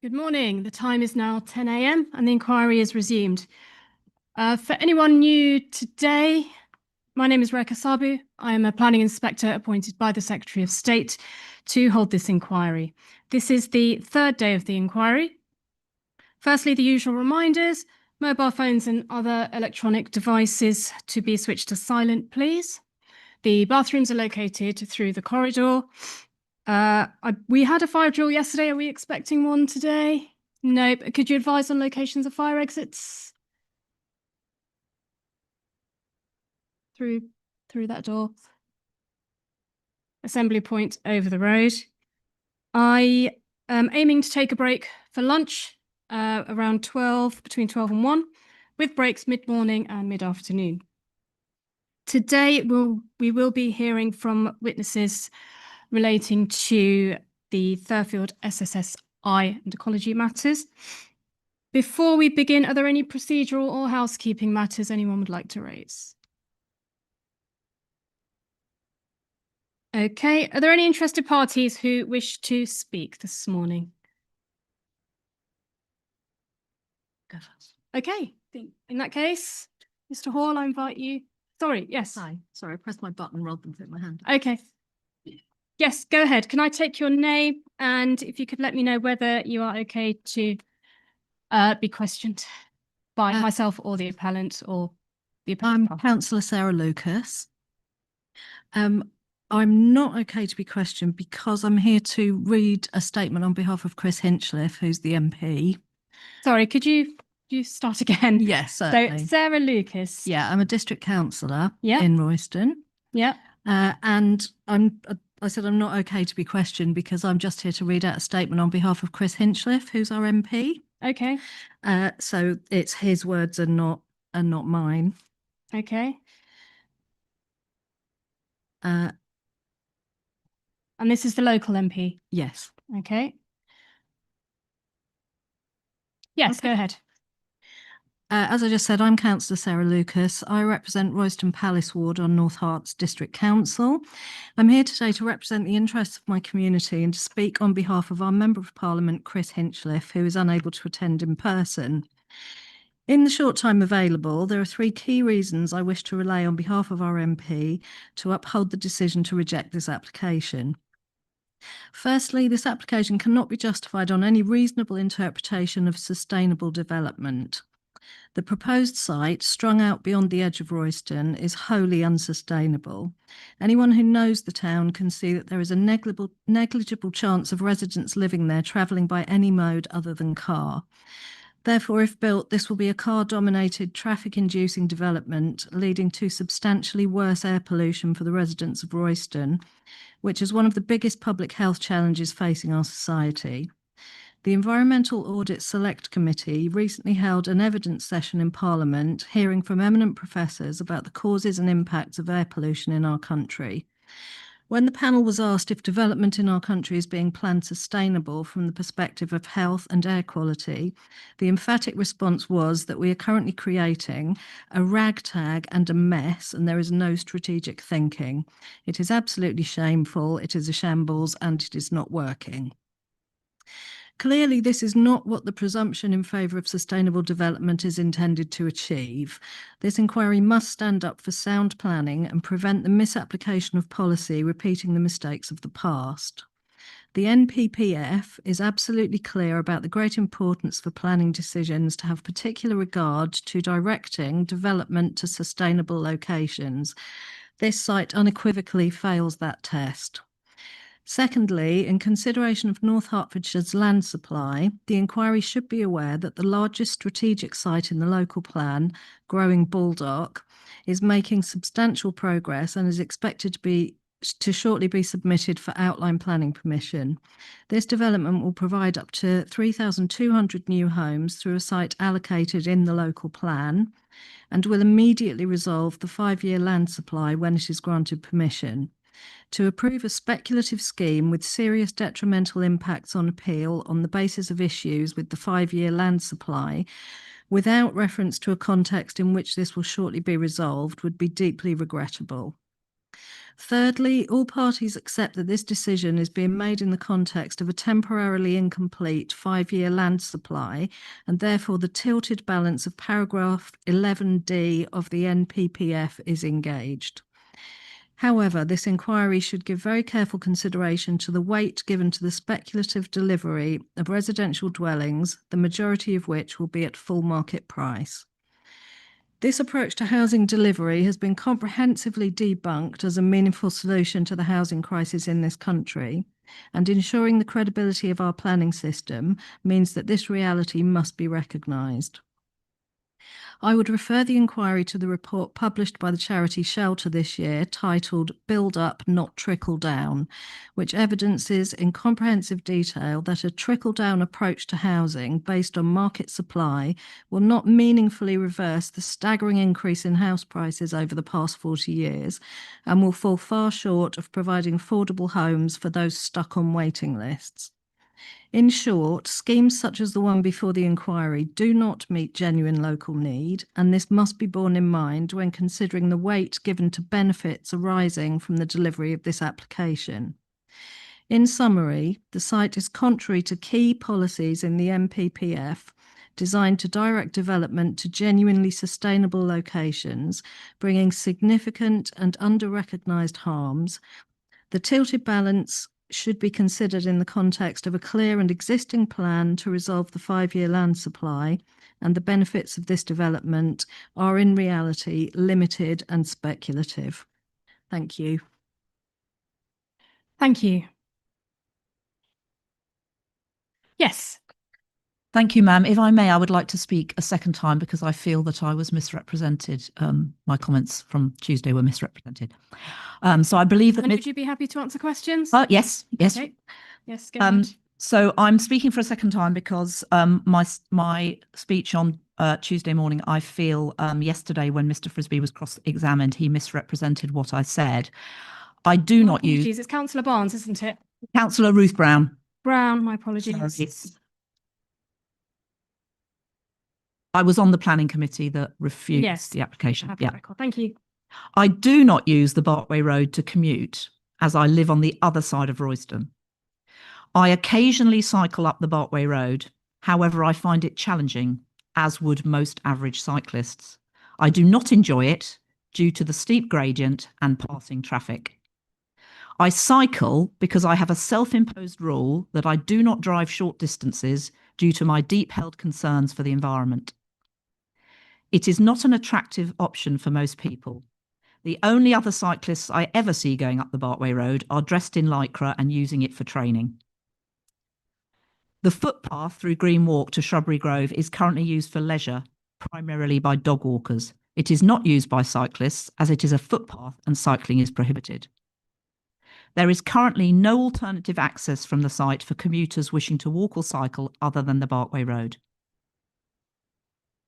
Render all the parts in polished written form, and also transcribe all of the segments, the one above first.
Good morning. The time is now 10 a.m. and the inquiry is resumed. For anyone new today, my name is Rekha Sabu. I am a planning inspector appointed by the Secretary of State to hold this inquiry. This is the third day of the inquiry. Firstly, the usual reminders: mobile phones and other electronic devices to be switched to silent, please. The bathrooms are located through the corridor. We had a fire drill yesterday. Are we expecting one today? Nope. Could you advise on locations of fire exits? Through that door. Assembly point over the road. I am aiming to take a break for lunch around between 12 and 1, with breaks mid-morning and mid-afternoon. Today, we will be hearing from witnesses relating to the Thurfield SSSI and ecology matters. Before we begin, are there any procedural or housekeeping matters anyone would like to raise? Okay, are there any interested parties who wish to speak this morning? Go first. Okay, in that case, Mr. Hall, I invite you. Sorry, yes. Hi, sorry, I pressed my button rather than put my hand up. Okay. Yes, go ahead. Can I take your name, and if you could let me know whether you are okay to be questioned by myself or the appellant or the appellant? I'm Councillor Sarah Lucas. I'm not okay to be questioned because I'm here to read a statement on behalf of Chris Hinchliffe, who's the MP. Sorry, could you start again? Yes, certainly. So Sarah Lucas. Yeah, I'm a district councillor in Royston. Yeah. And I said I'm not okay to be questioned because I'm just here to read out a statement on behalf of Chris Hinchliffe, who's our MP. Okay. So it's his words and not mine. Okay. And this is the local MP? Yes. Okay. Yes, Okay. Go ahead. As I just said, I'm Councillor Sarah Lucas. I represent Royston Palace Ward on North Herts District Council. I'm here today to represent the interests of my community and to speak on behalf of our Member of Parliament, Chris Hinchliffe, who is unable to attend in person. In the short time available, there are three key reasons I wish to relay on behalf of our MP to uphold the decision to reject this application. Firstly, this application cannot be justified on any reasonable interpretation of sustainable development. The proposed site, strung out beyond the edge of Royston, is wholly unsustainable. Anyone who knows the town can see that there is a negligible chance of residents living there travelling by any mode other than car. Therefore, if built, this will be a car-dominated, traffic-inducing development, leading to substantially worse air pollution for the residents of Royston, which is one of the biggest public health challenges facing our society. The Environmental Audit Select Committee recently held an evidence session in Parliament, hearing from eminent professors about the causes and impacts of air pollution in our country. When the panel was asked if development in our country is being planned sustainable from the perspective of health and air quality, the emphatic response was that we are currently creating a ragtag and a mess, and there is no strategic thinking. It is absolutely shameful, it is a shambles, and it is not working. Clearly, this is not what the presumption in favour of sustainable development is intended to achieve. This inquiry must stand up for sound planning and prevent the misapplication of policy repeating the mistakes of the past. The NPPF is absolutely clear about the great importance for planning decisions to have particular regard to directing development to sustainable locations. This site unequivocally fails that test. Secondly, in consideration of North Hertfordshire's land supply, the inquiry should be aware that the largest strategic site in the local plan, Growing Baldock, is making substantial progress and is expected to shortly be submitted for outline planning permission. This development will provide up to 3,200 new homes through a site allocated in the local plan and will immediately resolve the 5-year land supply when it is granted permission. To approve a speculative scheme with serious detrimental impacts on appeal on the basis of issues with the 5-year land supply, without reference to a context in which this will shortly be resolved, would be deeply regrettable. Thirdly, all parties accept that this decision is being made in the context of a temporarily incomplete 5-year land supply, and therefore the tilted balance of paragraph 11D of the NPPF is engaged. However, this inquiry should give very careful consideration to the weight given to the speculative delivery of residential dwellings, the majority of which will be at full market price. This approach to housing delivery has been comprehensively debunked as a meaningful solution to the housing crisis in this country, and ensuring the credibility of our planning system means that this reality must be recognised. I would refer the inquiry to the report published by the charity Shelter this year, titled Build Up, Not Trickle Down, which evidences in comprehensive detail that a trickle-down approach to housing based on market supply will not meaningfully reverse the staggering increase in house prices over the past 40 years and will fall far short of providing affordable homes for those stuck on waiting lists. In short, schemes such as the one before the inquiry do not meet genuine local need, and this must be borne in mind when considering the weight given to benefits arising from the delivery of this application. In summary, the site is contrary to key policies in the NPPF designed to direct development to genuinely sustainable locations, bringing significant and under-recognised harms. The tilted balance should be considered in the context of a clear and existing plan to resolve the 5-year land supply, and the benefits of this development are in reality limited and speculative. Thank you. Thank you. Yes. Thank you, ma'am. If I may, I would like to speak a second time because I feel that I was misrepresented. My comments from Tuesday were misrepresented. So I believe that... And would you be happy to answer questions? Yes. Okay. Yes, go ahead. So I'm speaking for a second time because my speech on Tuesday morning, I feel yesterday when Mr. Frisbee was cross-examined, he misrepresented what I said. I do not use... Apologies, it's Councillor Barnes, isn't it? Councillor Ruth Brown. Brown, my apologies. Sorry. I was on the planning committee that refused the application. Have the record. Thank you. I do not use the Barkway Road to commute, as I live on the other side of Royston. I occasionally cycle up the Barkway Road. However, I find it challenging, as would most average cyclists. I do not enjoy it due to the steep gradient and passing traffic. I cycle because I have a self-imposed rule that I do not drive short distances due to my deep-held concerns for the environment. It is not an attractive option for most people. The only other cyclists I ever see going up the Barkway Road are dressed in lycra and using it for training. The footpath through Green Walk to Shrubbery Grove is currently used for leisure, primarily by dog walkers. It is not used by cyclists as it is a footpath and cycling is prohibited. There is currently no alternative access from the site for commuters wishing to walk or cycle other than the Barkway Road.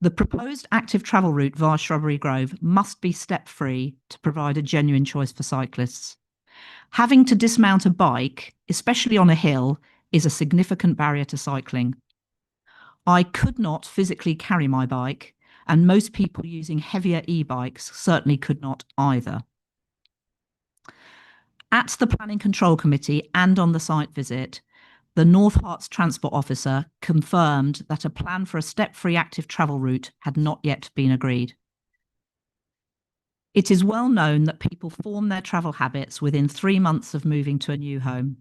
The proposed active travel route via Shrubbery Grove must be step-free to provide a genuine choice for cyclists. Having to dismount a bike, especially on a hill, is a significant barrier to cycling. I could not physically carry my bike, and most people using heavier e-bikes certainly could not either. At the Planning Control Committee and on the site visit, the North Herts Transport Officer confirmed that a plan for a step-free active travel route had not yet been agreed. It is well known that people form their travel habits within 3 months of moving to a new home.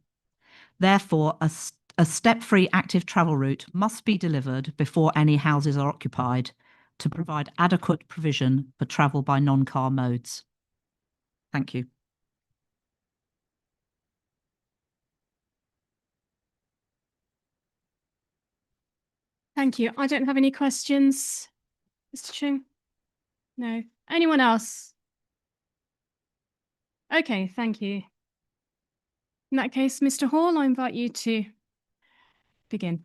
Therefore, a step-free active travel route must be delivered before any houses are occupied to provide adequate provision for travel by non-car modes. Thank you. Thank you. I don't have any questions, Mr. Chung. No. Anyone else? Okay, thank you. In that case, Mr. Hall, I invite you to begin.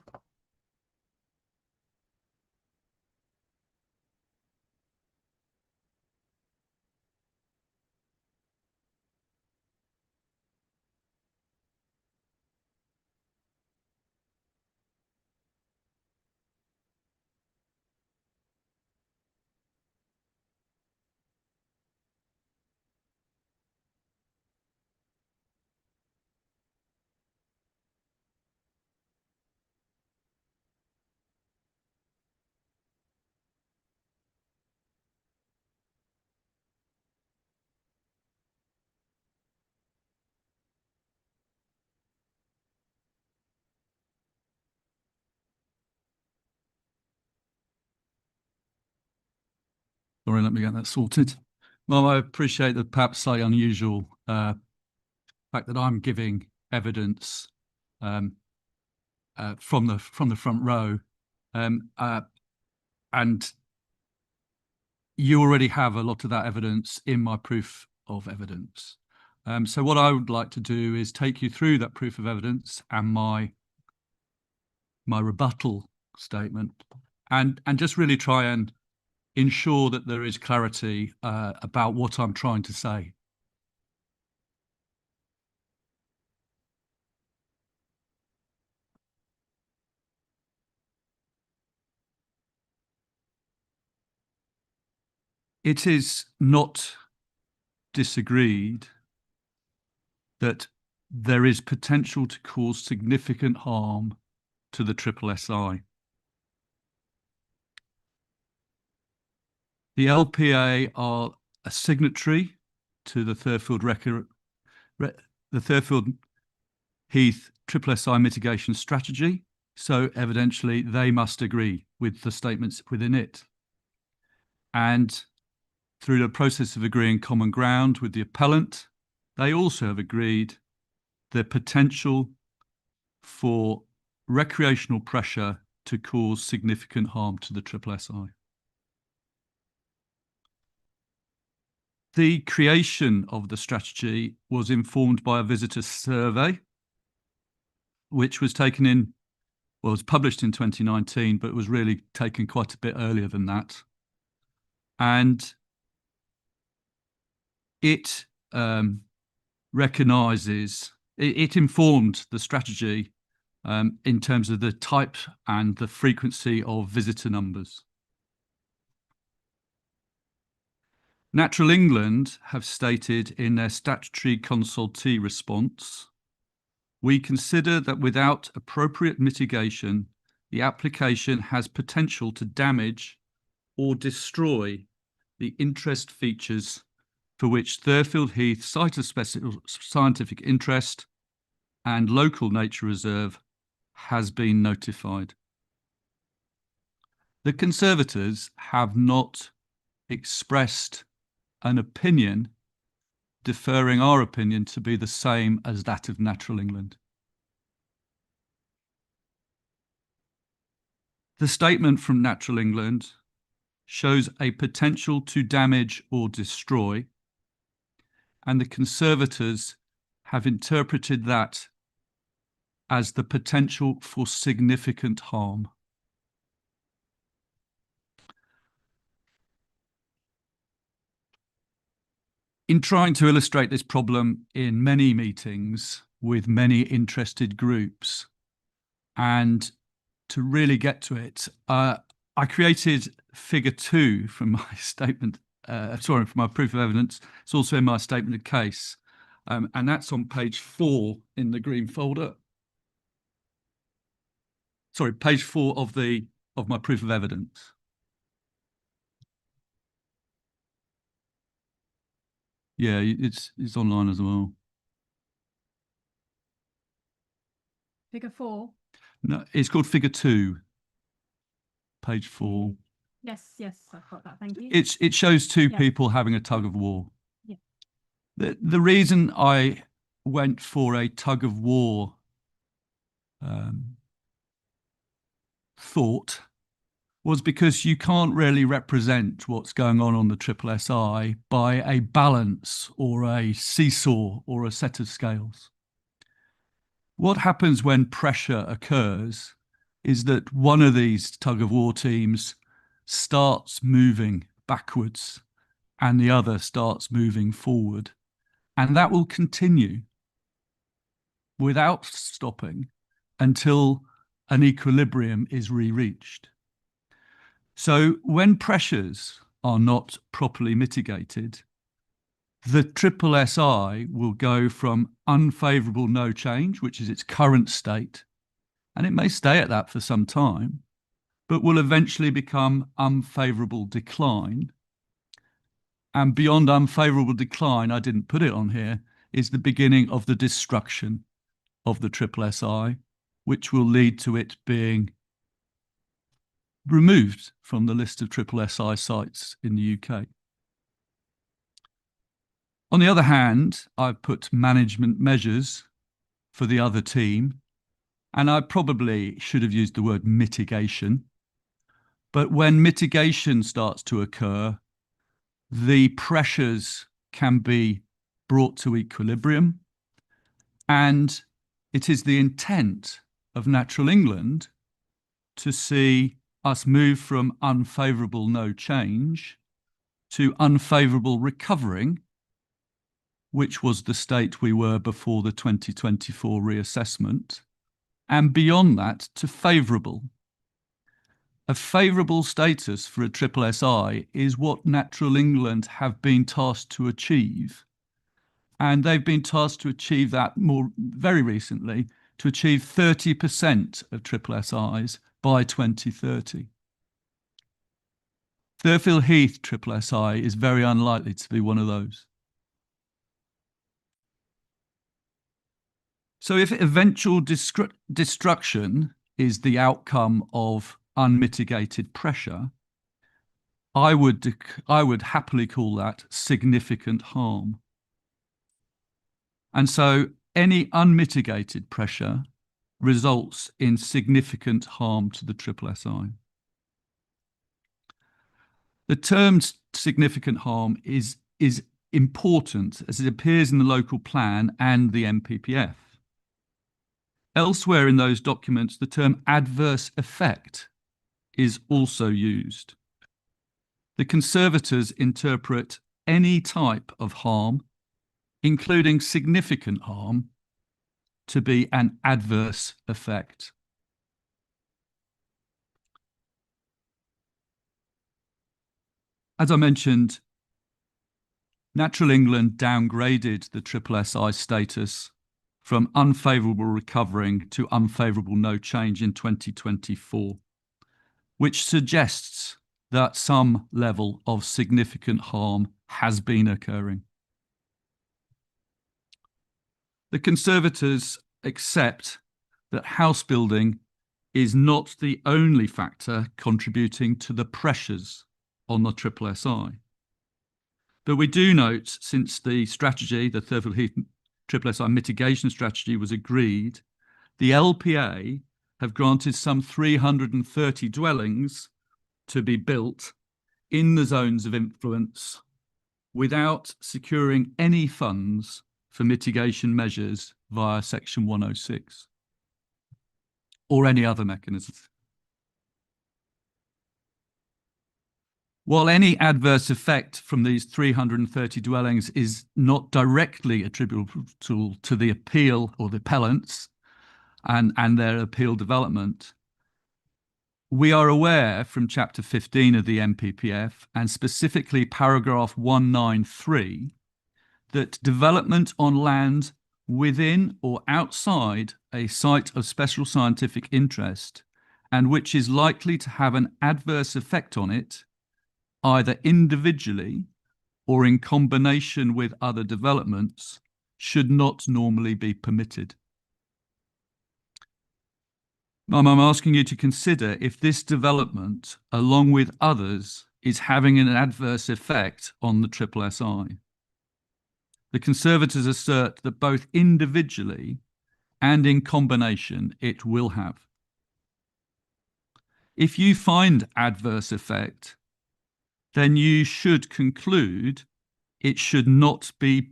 Sorry, let me get that sorted. Well, I appreciate the perhaps slightly unusual fact that I'm giving evidence from the front row, and you already have a lot of that evidence in my proof of evidence. So what I would like to do is take you through that proof of evidence and my rebuttal statement, and just really try and ensure that there is clarity about what I'm trying to say. It is not disagreed that there is potential to cause significant harm to the SSSI. The LPA are a signatory to the Thurfield Heath SSSI mitigation strategy, so evidently they must agree with the statements within it. And through the process of agreeing common ground with the appellant, they also have agreed the potential for recreational pressure to cause significant harm to the SSSI. The creation of the strategy was informed by a visitor survey, which was was published in 2019, but was really taken quite a bit earlier than that. And it it informed the strategy in terms of the type and the frequency of visitor numbers. Natural England have stated in their statutory consultee response, we consider that without appropriate mitigation, the application has potential to damage or destroy the interest features for which Thurfield Heath Site of Special Scientific Interest and Local Nature Reserve has been notified. The conservators have not expressed an opinion deferring our opinion to be the same as that of Natural England. The statement from Natural England shows a potential to damage or destroy, and the conservators have interpreted that as the potential for significant harm. In trying to illustrate this problem in many meetings with many interested groups, and to really get to it, I created figure 2 from my statement, from my proof of evidence. It's also in my statement of case, and that's on page 4 in the green folder. Sorry, page 4 of my proof of evidence. Yeah, it's online as well. Figure 4. No, it's called figure 2, page 4. Yes, I've got that. Thank you. It shows two people having a tug of war. Yeah. The reason I went for a tug of war thought was because you can't really represent what's going on the SSSI by a balance or a seesaw or a set of scales. What happens when pressure occurs is that one of these tug of war teams starts moving backwards and the other starts moving forward. And that will continue without stopping until an equilibrium is re-reached. So when pressures are not properly mitigated, the SSSI will go from unfavourable no change, which is its current state, and it may stay at that for some time, but will eventually become unfavourable decline. And beyond unfavourable decline, I didn't put it on here, is the beginning of the destruction of the SSSI, which will lead to it being removed from the list of SSSI sites in the UK. On the other hand, I've put management measures for the other team, and I probably should have used the word mitigation. But when mitigation starts to occur, the pressures can be brought to equilibrium, and it is the intent of Natural England to see us move from unfavourable no change to unfavourable recovering, which was the state we were before the 2024 reassessment, and beyond that to favourable. A favourable status for a SSSI is what Natural England have been tasked to achieve. And they've been tasked to achieve that very recently, to achieve 30% of SSSIs by 2030. Thurfield Heath SSSI is very unlikely to be one of those. So if eventual destruction is the outcome of unmitigated pressure, I would happily call that significant harm. And so any unmitigated pressure results in significant harm to the SSSI. The term significant harm is important as it appears in the local plan and the MPPF. Elsewhere in those documents, the term adverse effect is also used. The conservators interpret any type of harm, including significant harm, to be an adverse effect. As I mentioned, Natural England downgraded the SSSI status from unfavourable recovering to unfavourable no change in 2024, which suggests that some level of significant harm has been occurring. The conservators accept that house building is not the only factor contributing to the pressures on the SSSI. But we do note, since the strategy, the Thurfield Heath SSSI mitigation strategy was agreed, the LPA have granted some 330 dwellings to be built in the zones of influence without securing any funds for mitigation measures via Section 106 or any other mechanisms. While any adverse effect from these 330 dwellings is not directly attributable to the appeal or the appellants and their appeal development, we are aware from Chapter 15 of the MPPF, and specifically paragraph 193, that development on land within or outside a site of special scientific interest and which is likely to have an adverse effect on it, either individually or in combination with other developments, should not normally be permitted. I'm asking you to consider if this development, along with others, is having an adverse effect on the SSSI. The conservators assert that both individually and in combination it will have. If you find adverse effect, then you should conclude it should not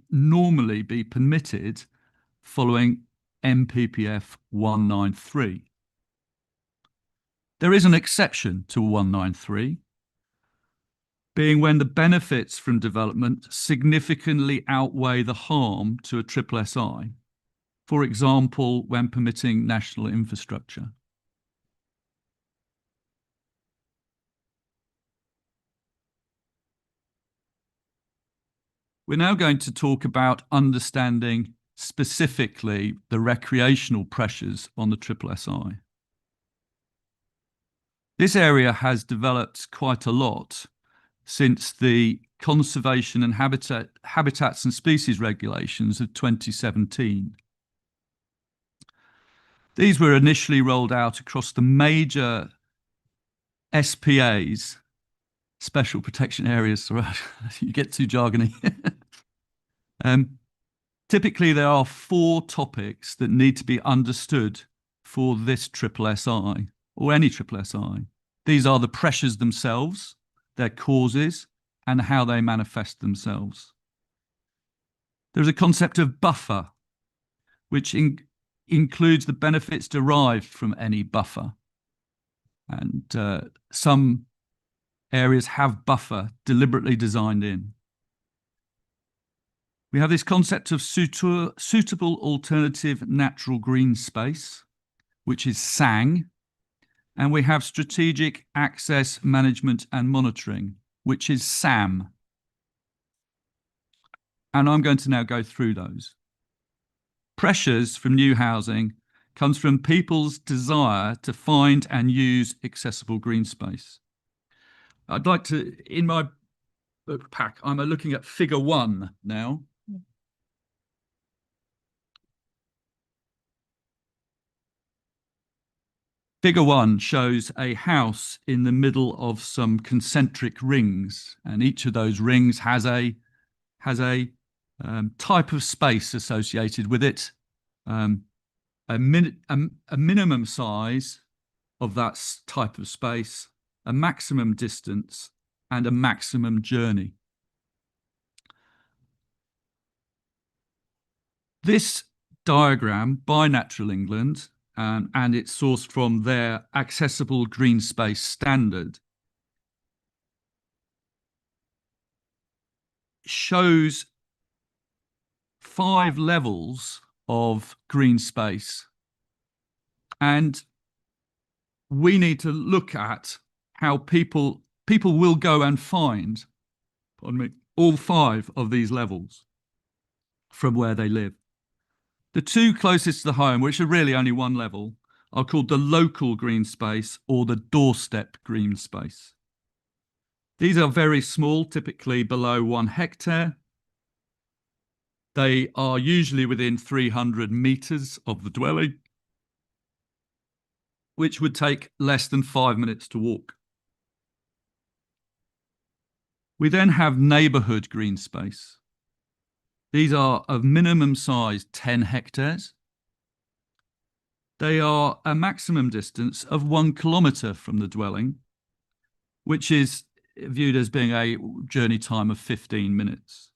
normally be permitted following MPPF 193. There is an exception to 193, being when the benefits from development significantly outweigh the harm to a SSSI, for example, when permitting national infrastructure. We're now going to talk about understanding specifically the recreational pressures on the SSSI. This area has developed quite a lot since the Conservation and Habitats and Species Regulations of 2017. These were initially rolled out across the major SPAs, special protection areas. Sorry, you get too jargony. Typically, there are 4 topics that need to be understood for this SSSI or any SSSI. These are the pressures themselves, their causes, and how they manifest themselves. There's a concept of buffer, which includes the benefits derived from any buffer. And some areas have buffer deliberately designed in. We have this concept of suitable alternative natural green space, which is SANG, and we have strategic access management and monitoring, which is SAM. And I'm going to now go through those. Pressures from new housing comes from people's desire to find and use accessible green space. I'd like to, in my book pack, I'm looking at figure 1 now. Figure 1 shows a house in the middle of some concentric rings, and each of those rings has a type of space associated with it, a minimum size of that type of space, a maximum distance, and a maximum journey. This diagram by Natural England, and it's sourced from their accessible green space standard, shows 5 levels of green space. And we need to look at how people will go and find, pardon me, all 5 of these levels from where they live. The 2 closest to the home, which are really only 1 level, are called the local green space or the doorstep green space. These are very small, typically below 1 hectare. They are usually within 300 meters of the dwelling, which would take less than 5 minutes to walk. We then have neighbourhood green space. These are of minimum size 10 hectares. They are a maximum distance of 1 kilometre from the dwelling, which is viewed as being a journey time of 15 minutes.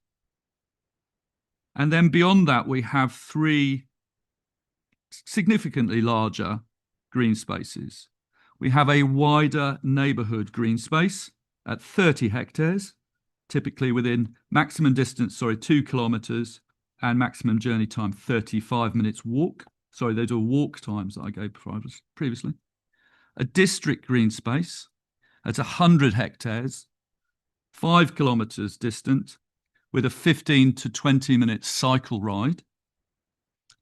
And then beyond that, we have 3 significantly larger green spaces. We have a wider neighbourhood green space at 30 hectares, typically within maximum distance, 2 kilometres, and maximum journey time 35 minutes walk. Sorry, those are walk times that I gave previously. A district green space at 100 hectares, 5 kilometres distant, with a 15 to 20 minute cycle ride.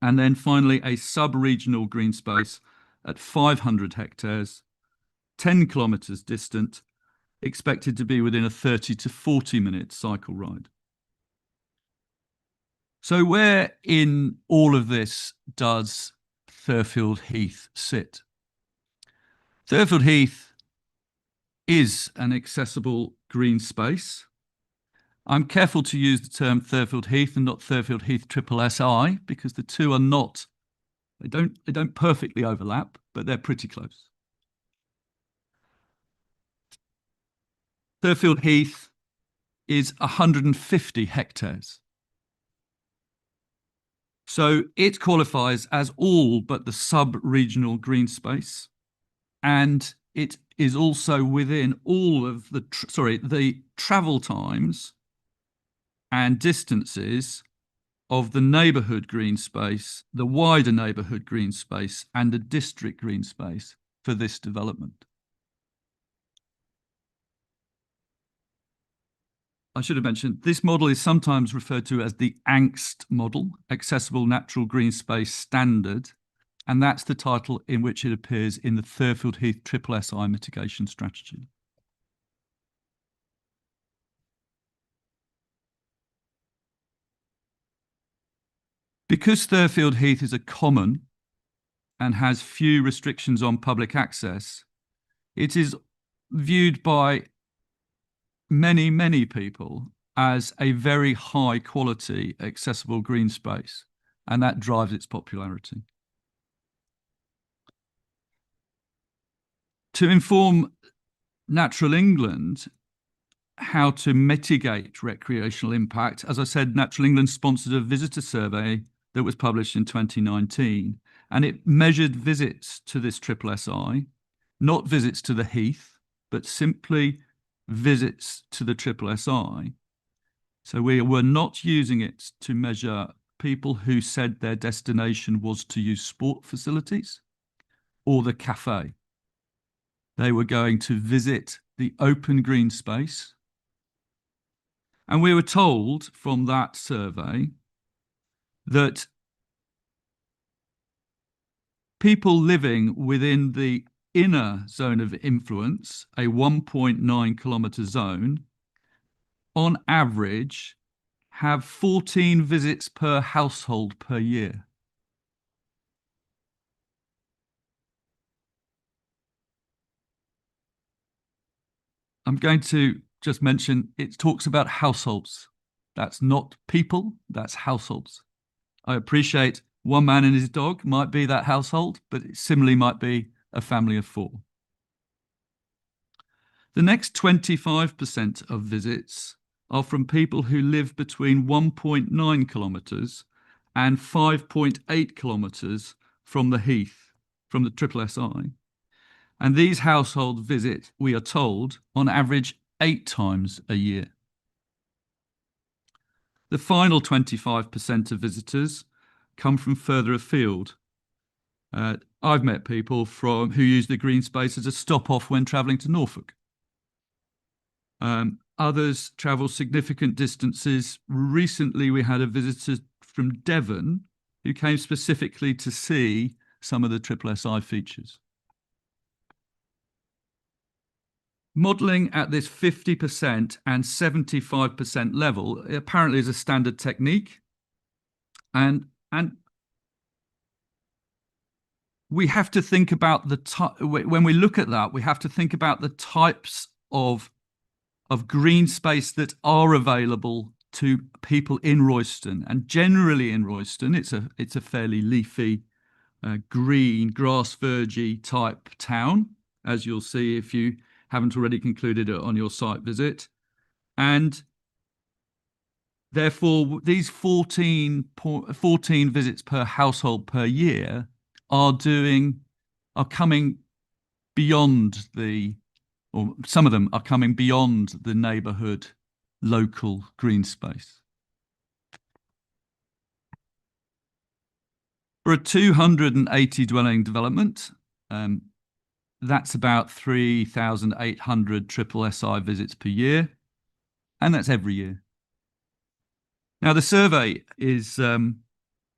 And then finally, a sub-regional green space at 500 hectares, 10 kilometres distant, expected to be within a 30 to 40 minute cycle ride. So where in all of this does Thurfield Heath sit? Thurfield Heath is an accessible green space. I'm careful to use the term Thurfield Heath and not Thurfield Heath SSSI because the two are not, they don't perfectly overlap, but they're pretty close. Thurfield Heath is 150 hectares. So it qualifies as all but the sub-regional green space, and it is also within all of the travel times and distances of the neighbourhood green space, the wider neighbourhood green space, and the district green space for this development. I should have mentioned, this model is sometimes referred to as the ANGST model, Accessible Natural Green Space Standard, and that's the title in which it appears in the Thurfield Heath SSSI mitigation strategy. Because Thurfield Heath is a common and has few restrictions on public access, it is viewed by many, many people as a very high quality, accessible green space, and that drives its popularity. To inform Natural England how to mitigate recreational impact, as I said, Natural England sponsored a visitor survey that was published in 2019, and it measured visits to this SSSI, not visits to the Heath, but simply visits to the SSSI. So we were not using it to measure people who said their destination was to use sport facilities or the cafe. They were going to visit the open green space. And we were told from that survey that people living within the inner zone of influence, a 1.9 kilometre zone, on average, have 14 visits per household per year. I'm going to just mention, it talks about households. That's not people, that's households. I appreciate one man and his dog might be that household, but it similarly might be a family of 4. The next 25% of visits are from people who live between 1.9 kilometres and 5.8 kilometres from the Heath, from the SSSI. And these households visit, we are told, on average 8 times a year. The final 25% of visitors come from further afield. I've met people who use the green space as a stop-off when travelling to Norfolk. Others travel significant distances. Recently, we had a visitor from Devon who came specifically to see some of the SSSI features. Modelling at this 50% and 75% level apparently is a standard technique. And we have to think about when we look at that, we have to think about the types of green space that are available to people in Royston. And generally in Royston, it's a fairly leafy, green, grass vergy type town, as you'll see if you haven't already concluded it on your site visit. And therefore, these 14 visits per household per year are coming beyond or some of them are coming beyond the neighbourhood local green space. For a 280 dwelling development, that's about 3,800 SSSI visits per year, and that's every year. Now, the survey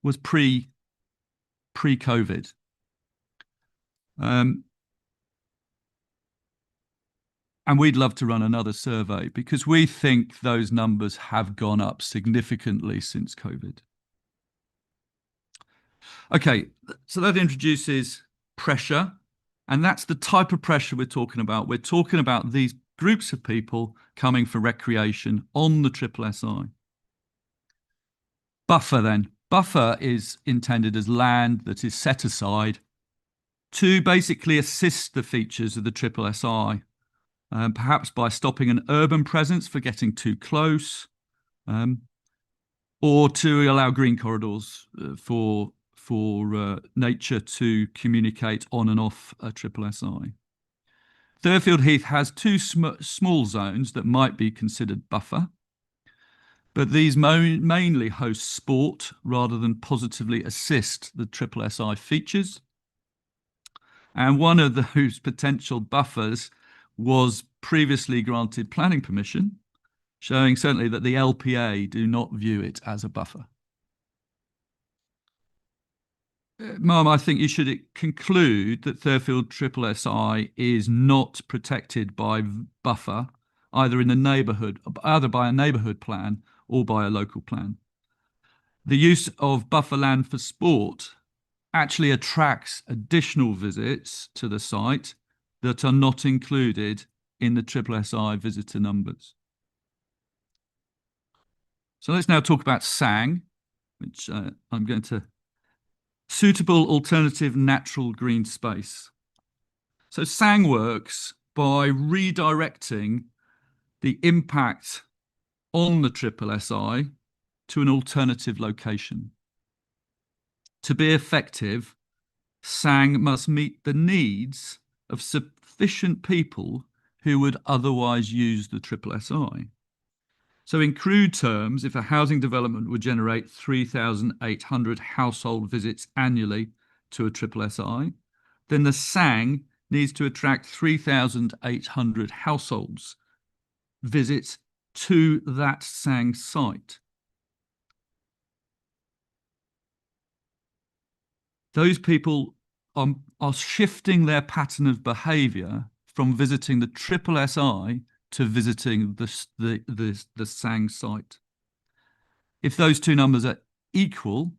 was pre-COVID. And we'd love to run another survey because we think those numbers have gone up significantly since COVID. Okay, so that introduces pressure, and that's the type of pressure we're talking about. We're talking about these groups of people coming for recreation on the SSSI. Buffer then. Buffer is intended as land that is set aside to basically assist the features of the SSSI. Perhaps by stopping an urban presence for getting too close, or to allow green corridors for nature to communicate on and off a SSSI. Thurfield Heath has 2 small zones that might be considered buffer, but these mainly host sport rather than positively assist the SSSI features. And one of those potential buffers was previously granted planning permission, showing certainly that the LPA do not view it as a buffer. Ma'am, I think you should conclude that Thurfield SSSI is not protected by buffer, either in the neighbourhood, either by a neighbourhood plan or by a local plan. The use of buffer land for sport actually attracts additional visits to the site that are not included in the SSSI visitor numbers. So let's now talk about SANG, which I'm going to suitable alternative natural green space. So SANG works by redirecting the impact on the SSSI to an alternative location. To be effective, SANG must meet the needs of sufficient people who would otherwise use the SSSI. So in crude terms, if a housing development would generate 3,800 household visits annually to a SSSI, then the SANG needs to attract 3,800 households visits to that SANG site. Those people are shifting their pattern of behaviour from visiting the SSSI to visiting the SANG site. If those two numbers are equal,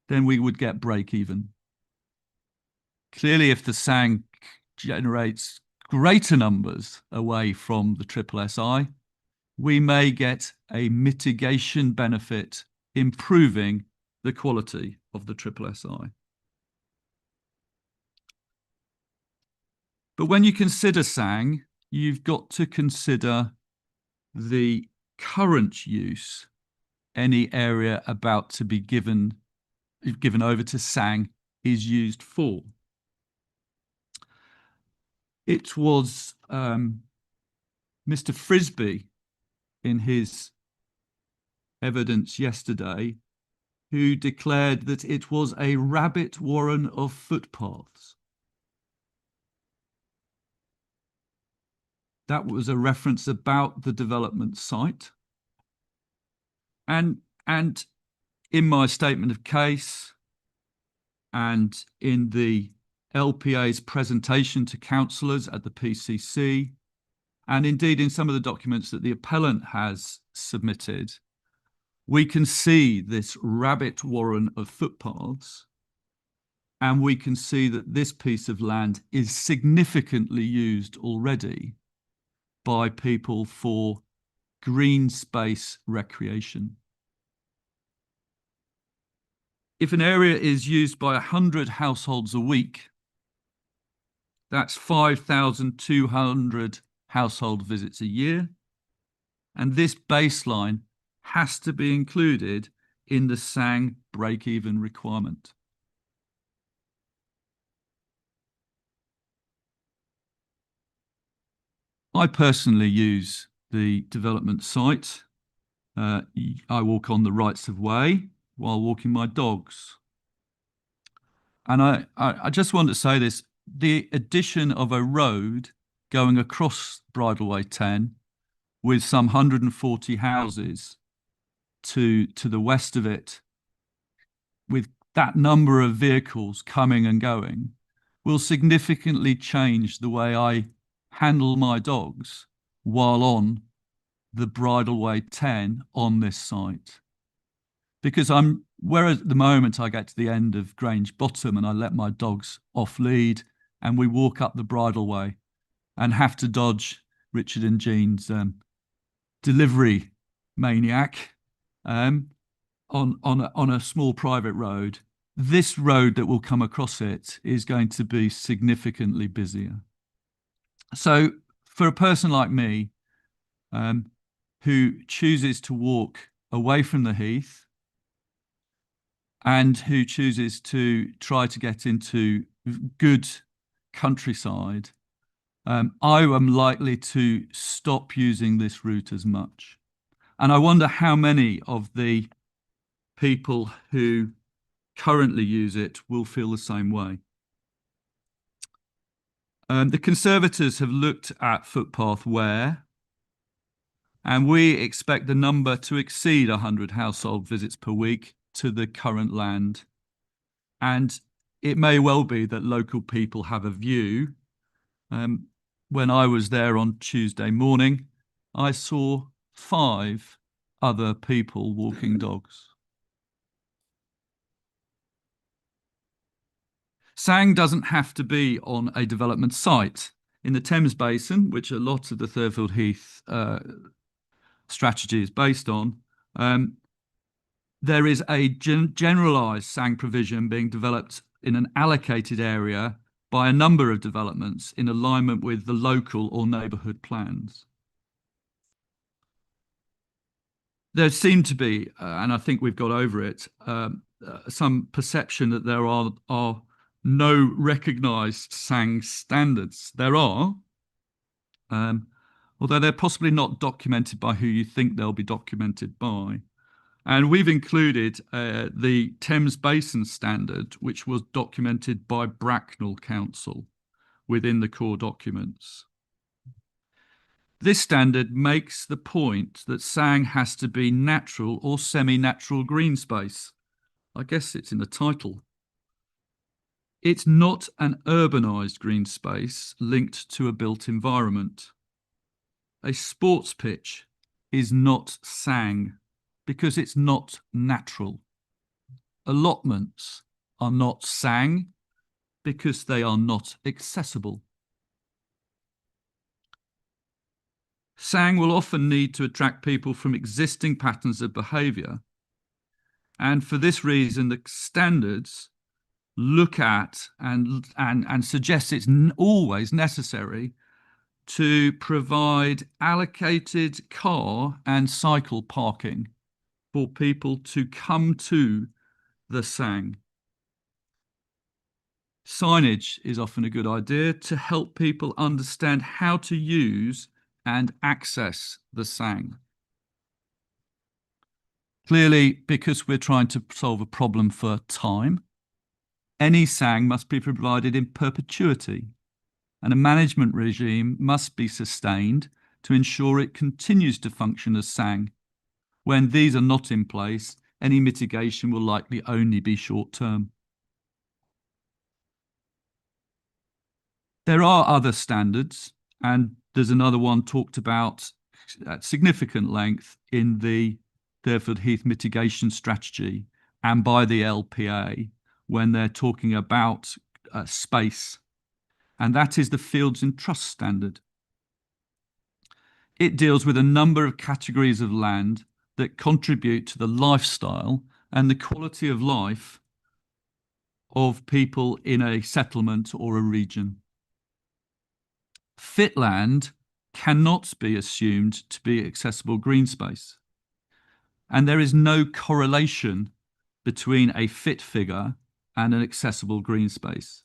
then we would get break even. Clearly, if the SANG generates greater numbers away from the SSSI, we may get a mitigation benefit, improving the quality of the SSSI. But when you consider SANG, you've got to consider the current use any area about to be given over to SANG is used for. It was Mr. Frisbee in his evidence yesterday who declared that it was a rabbit warren of footpaths. That was a reference about the development site. And in my statement of case and in the LPA's presentation to councillors at the PCC, and indeed in some of the documents that the appellant has submitted, we can see this rabbit warren of footpaths, and we can see that this piece of land is significantly used already by people for green space recreation. If an area is used by 100 households a week, that's 5,200 household visits a year. And this baseline has to be included in the SANG break-even requirement. I personally use the development site. I walk on the rights of way while walking my dogs. And I just want to say this, the addition of a road going across Bridleway 10 with some 140 houses to the west of it, with that number of vehicles coming and going, will significantly change the way I handle my dogs while on the Bridleway 10 on this site. Because whereas at the moment I get to the end of Grange Bottom and I let my dogs off lead and we walk up the Bridleway and have to dodge Richard and Jean's delivery maniac on a small private road, this road that will come across it is going to be significantly busier. So for a person like me who chooses to walk away from the heath and who chooses to try to get into good countryside, I am likely to stop using this route as much. And I wonder how many of the people who currently use it will feel the same way. The Conservators have looked at footpath wear, and we expect the number to exceed 100 household visits per week to the current land. And it may well be that local people have a view. When I was there on Tuesday morning, I saw 5 other people walking dogs. SANG doesn't have to be on a development site. in the Thames Basin, which a lot of the Thurfield Heath strategy is based on, there is a generalised SANG provision being developed in an allocated area by a number of developments in alignment with the local or neighbourhood plans. There seemed to be, and I think we've got over it, some perception that there are no recognised SANG standards. There are, although they're possibly not documented by who you think they'll be documented by. And we've included the Thames Basin Standard, which was documented by Bracknell Council within the core documents. This standard makes the point that SANG has to be natural or semi-natural green space. I guess it's in the title. It's not an urbanised green space linked to a built environment. A sports pitch is not SANG because it's not natural. Allotments are not SANG because they are not accessible. SANG will often need to attract people from existing patterns of behaviour. And for this reason, the standards look at and suggest it's always necessary to provide allocated car and cycle parking for people to come to the SANG. Signage is often a good idea to help people understand how to use and access the SANG. Clearly, because we're trying to solve a problem for time, any SANG must be provided in perpetuity, and a management regime must be sustained to ensure it continues to function as SANG. When these are not in place, any mitigation will likely only be short-term. There are other standards, and there's another one talked about at significant length in the Thurfield Heath mitigation strategy and by the LPA when they're talking about space, and that is the Fields and Trust Standard. It deals with a number of categories of land that contribute to the lifestyle and the quality of life of people in a settlement or a region. Fit land cannot be assumed to be accessible green space, and there is no correlation between a fit figure and an accessible green space.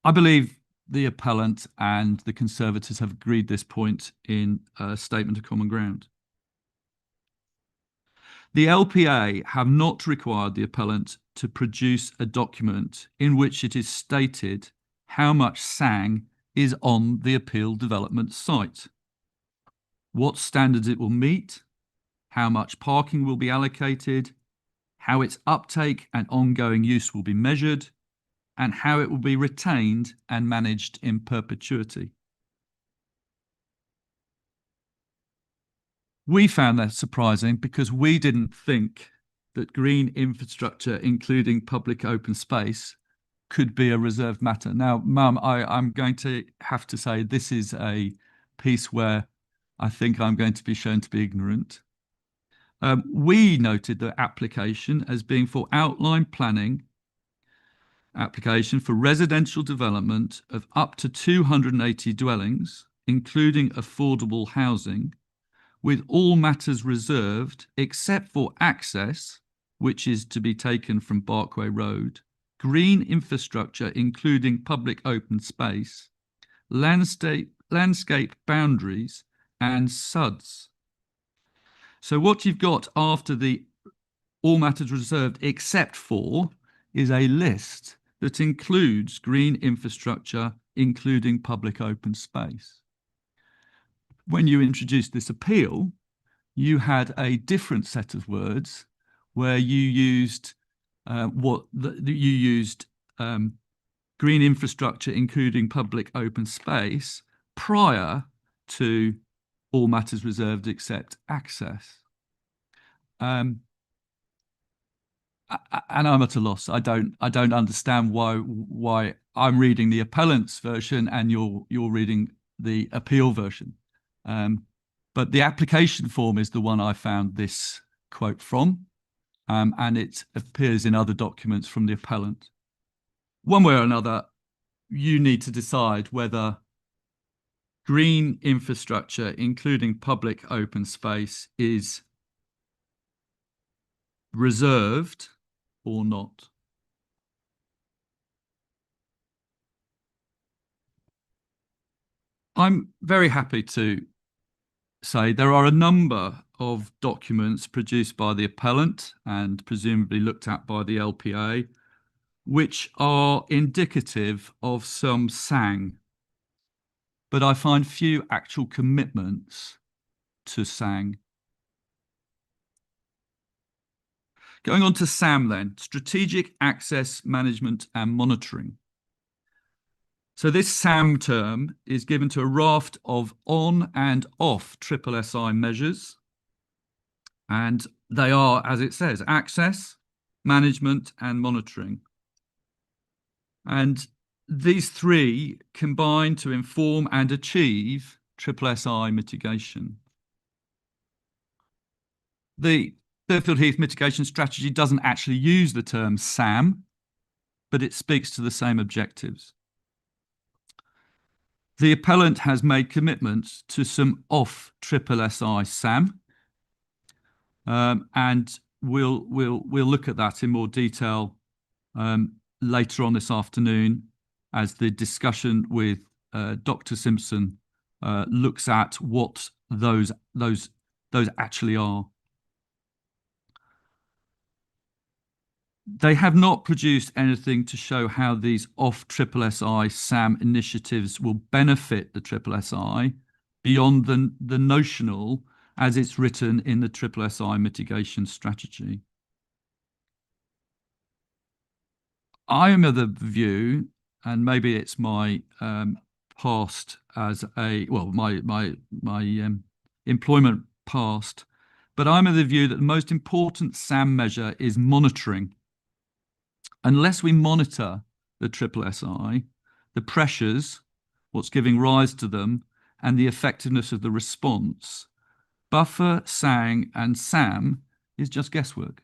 I believe the appellant and the Conservatives have agreed this point in a statement of common ground. The LPA have not required the appellant to produce a document in which it is stated how much SANG is on the appeal development site, what standards it will meet, how much parking will be allocated, how its uptake and ongoing use will be measured, and how it will be retained and managed in perpetuity. We found that surprising because we didn't think that green infrastructure, including public open space, could be a reserved matter. Now, Mum, I'm going to have to say this is a piece where I think I'm going to be shown to be ignorant. We noted the application as being for outline planning application for residential development of up to 280 dwellings, including affordable housing, with all matters reserved except for access, which is to be taken from Barkway Road, green infrastructure, including public open space, landscape boundaries, and SUDs. So what you've got after the all matters reserved except for is a list that includes green infrastructure, including public open space. When you introduced this appeal, you had a different set of words where you used green infrastructure, including public open space, prior to all matters reserved except access. and I'm at a loss. I don't understand why I'm reading the appellant's version and you're reading the appeal version. But the application form is the one I found this quote from, and it appears in other documents from the appellant. One way or another, you need to decide whether green infrastructure, including public open space, is reserved or not. I'm very happy to say there are a number of documents produced by the appellant and presumably looked at by the LPA, which are indicative of some SANG, but I find few actual commitments to SANG. Going on to SAM then, Strategic Access Management and Monitoring. So this SAM term is given to a raft of on and off SSSI measures. And they are, as it says, access, management and monitoring. And these three combine to inform and achieve SSSI mitigation. The Fairfield Heath mitigation strategy doesn't actually use the term SAM, but it speaks to the same objectives. The appellant has made commitments to some off SSSI SAM, and we'll look at that in more detail later on this afternoon as the discussion with Dr. Simpson looks at what those actually are. They have not produced anything to show how these off SSSI SAM initiatives will benefit the SSSI beyond the notional as it's written in the SSSI mitigation strategy. I am of the view, and maybe it's my past as a, well, my employment past, but I'm of the view that the most important SAM measure is monitoring. Unless we monitor the SSSI, the pressures, what's giving rise to them, and the effectiveness of the response, buffer, SANG, and SAM is just guesswork.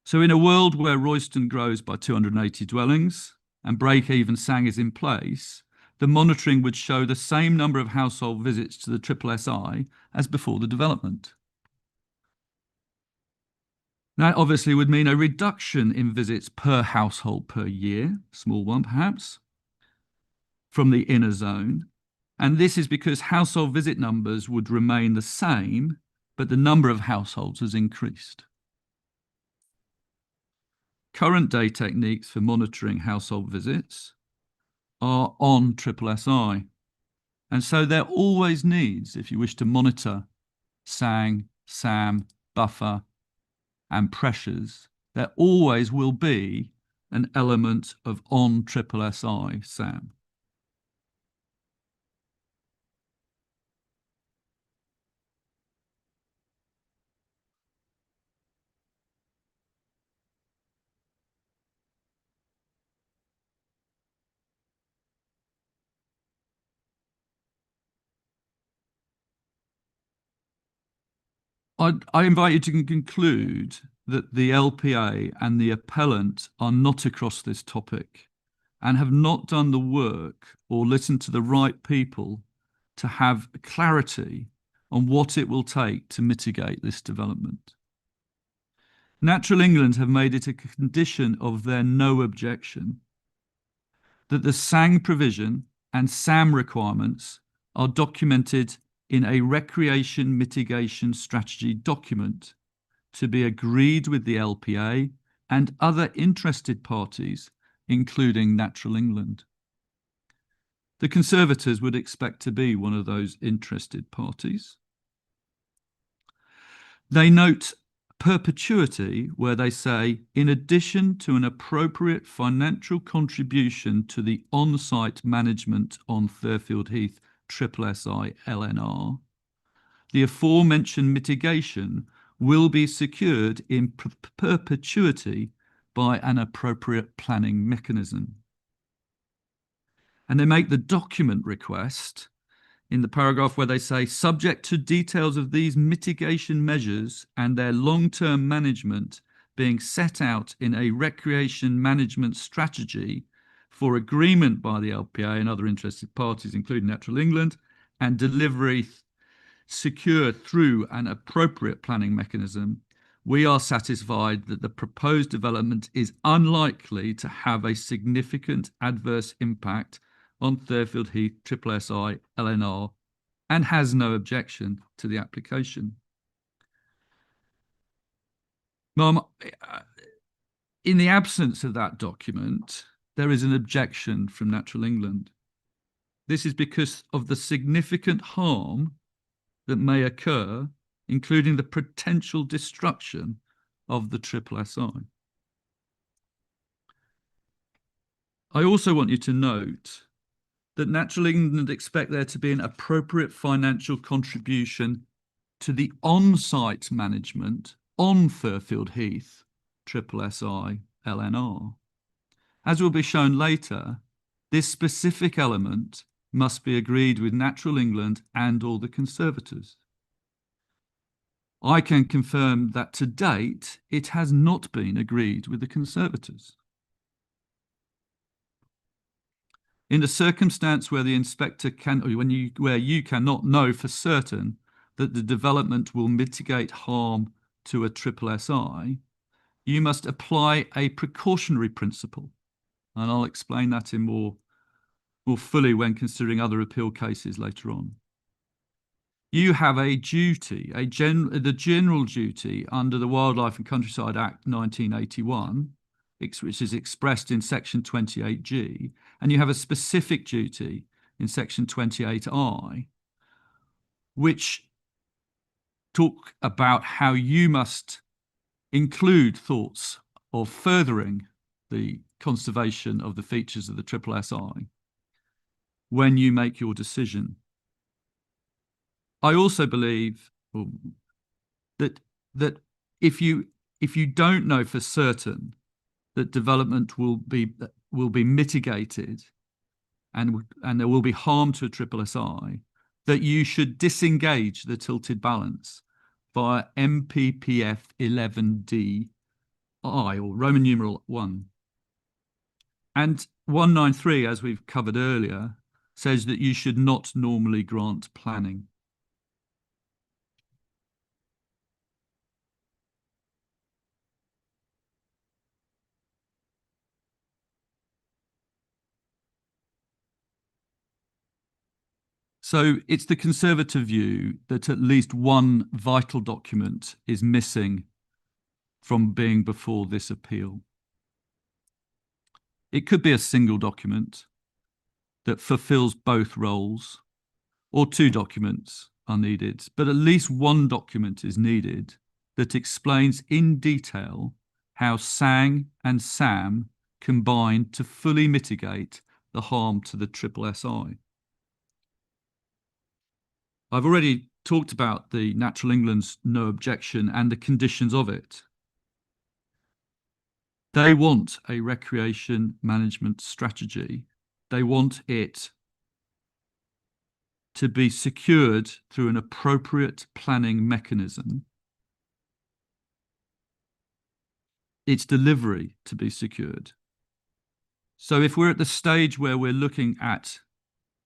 So in a world where Royston grows by 280 dwellings and break-even SANG is in place, the monitoring would show the same number of household visits to the SSSI as before the development. That obviously would mean a reduction in visits per household per year, small one perhaps, from the inner zone. And this is because household visit numbers would remain the same, but the number of households has increased. Current day techniques for monitoring household visits are on SSSI. And so there always needs, if you wish to monitor SANG, SAM, buffer, and pressures, there always will be an element of on SSSI SAM. I invite you to conclude that the LPA and the appellant are not across this topic and have not done the work or listened to the right people to have clarity on what it will take to mitigate this development. Natural England have made it a condition of their no objection that the SANG provision and SAM requirements are documented in a recreation mitigation strategy document to be agreed with the LPA and other interested parties, including Natural England. The Conservators would expect to be one of those interested parties. They note perpetuity where they say, in addition to an appropriate financial contribution to the on-site management on Fairfield Heath SSSI LNR, the aforementioned mitigation will be secured in perpetuity by an appropriate planning mechanism. And they make the document request in the paragraph where they say, subject to details of these mitigation measures and their long-term management being set out in a recreation management strategy for agreement by the LPA and other interested parties, including Natural England, and delivery secured through an appropriate planning mechanism, we are satisfied that the proposed development is unlikely to have a significant adverse impact on Thurfield Heath SSI LNR and has no objection to the application. Ma'am, in the absence of that document, there is an objection from Natural England. This is because of the significant harm that may occur, including the potential destruction of the SSI. I also want you to note that Natural England expect there to be an appropriate financial contribution to the on-site management on Thurfield Heath SSI LNR. As will be shown later, this specific element must be agreed with Natural England and all the conservators. I can confirm that to date, it has not been agreed with the conservators. In a circumstance where the inspector where you cannot know for certain that the development will mitigate harm to a SSI, you must apply a precautionary principle. And I'll explain that in more fully when considering other appeal cases later on. You have a duty, the general duty under the Wildlife and Countryside Act 1981, which is expressed in section 28G, and you have a specific duty in section 28I, which talk about how you must include thoughts of furthering the conservation of the features of the SSI when you make your decision. I also believe that if you don't know for certain that development will be mitigated and there will be harm to a SSI, that you should disengage the tilted balance via MPPF 11D I, or Roman numeral 1. And 193, as we've covered earlier, says that you should not normally grant planning. So it's the Conservative view that at least one vital document is missing from being before this appeal. It could be a single document that fulfills both roles, or two documents are needed, but at least one document is needed that explains in detail how SANG and SAM combine to fully mitigate the harm to the SSI. I've already talked about the Natural England's no objection and the conditions of it. They want a recreation management strategy. They want it to be secured through an appropriate planning mechanism. Its delivery to be secured. So if we're at the stage where we're looking at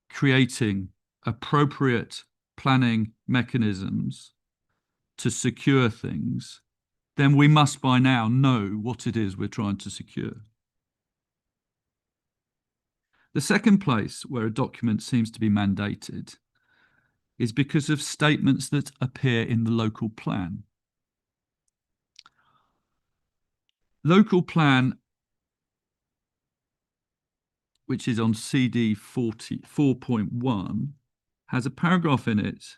creating appropriate planning mechanisms to secure things, then we must by now know what it is we're trying to secure. The second place where a document seems to be mandated is because of statements that appear in the local plan. Local plan, which is on CD 4.1, has a paragraph in it,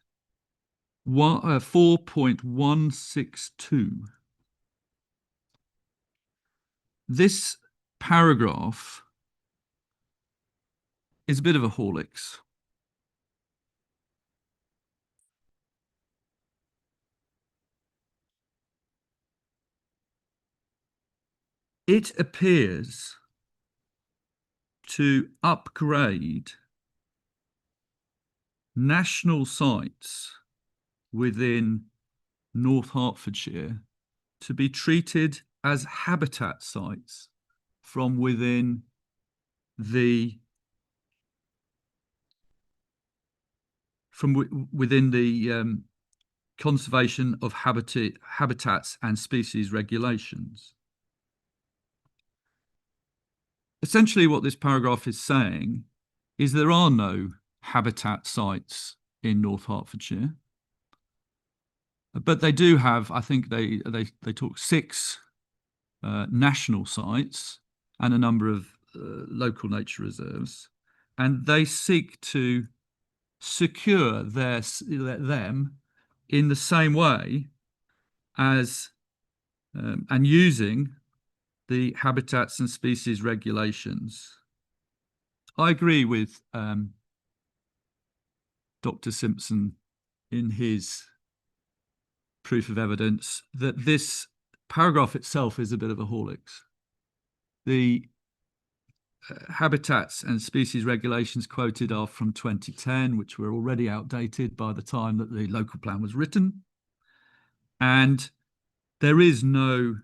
4.162. This paragraph is a bit of a horlicks. it appears to upgrade national sites within North Hertfordshire to be treated as habitat sites from within the conservation of habitats and species regulations. Essentially, what this paragraph is saying is there are no habitat sites in North Hertfordshire, but they do have, I think they talk 6 national sites and a number of local nature reserves, and they seek to secure them in the same way as and using the habitats and species regulations. I agree with Dr. Simpson in his proof of evidence that this paragraph itself is a bit of a horlicks. The habitats and species regulations quoted are from 2010, which were already outdated by the time that the local plan was written. And there is no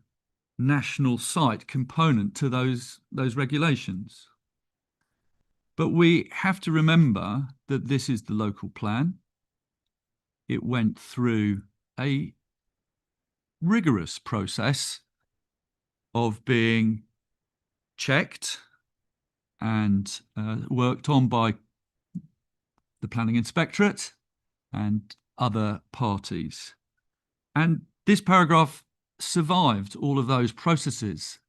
national site component to those regulations. But we have to remember that this is the local plan. It went through a rigorous process of being checked and worked on by the Planning Inspectorate and other parties. And this paragraph survived all of those processes.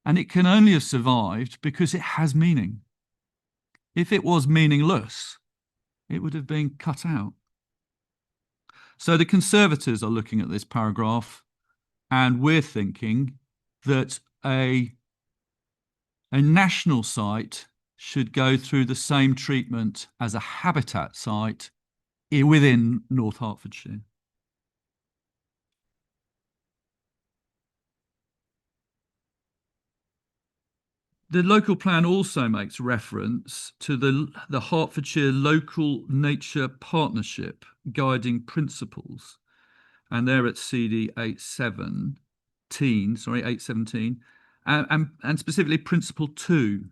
And it can only have survived because it has meaning. If it was meaningless, it would have been cut out. So the Conservators are looking at this paragraph, and we're thinking that a national site should go through the same treatment as a habitat site within North Hertfordshire. The local plan also makes reference to the Hertfordshire Local Nature Partnership Guiding Principles, and they're at CD 817, and specifically Principle 2.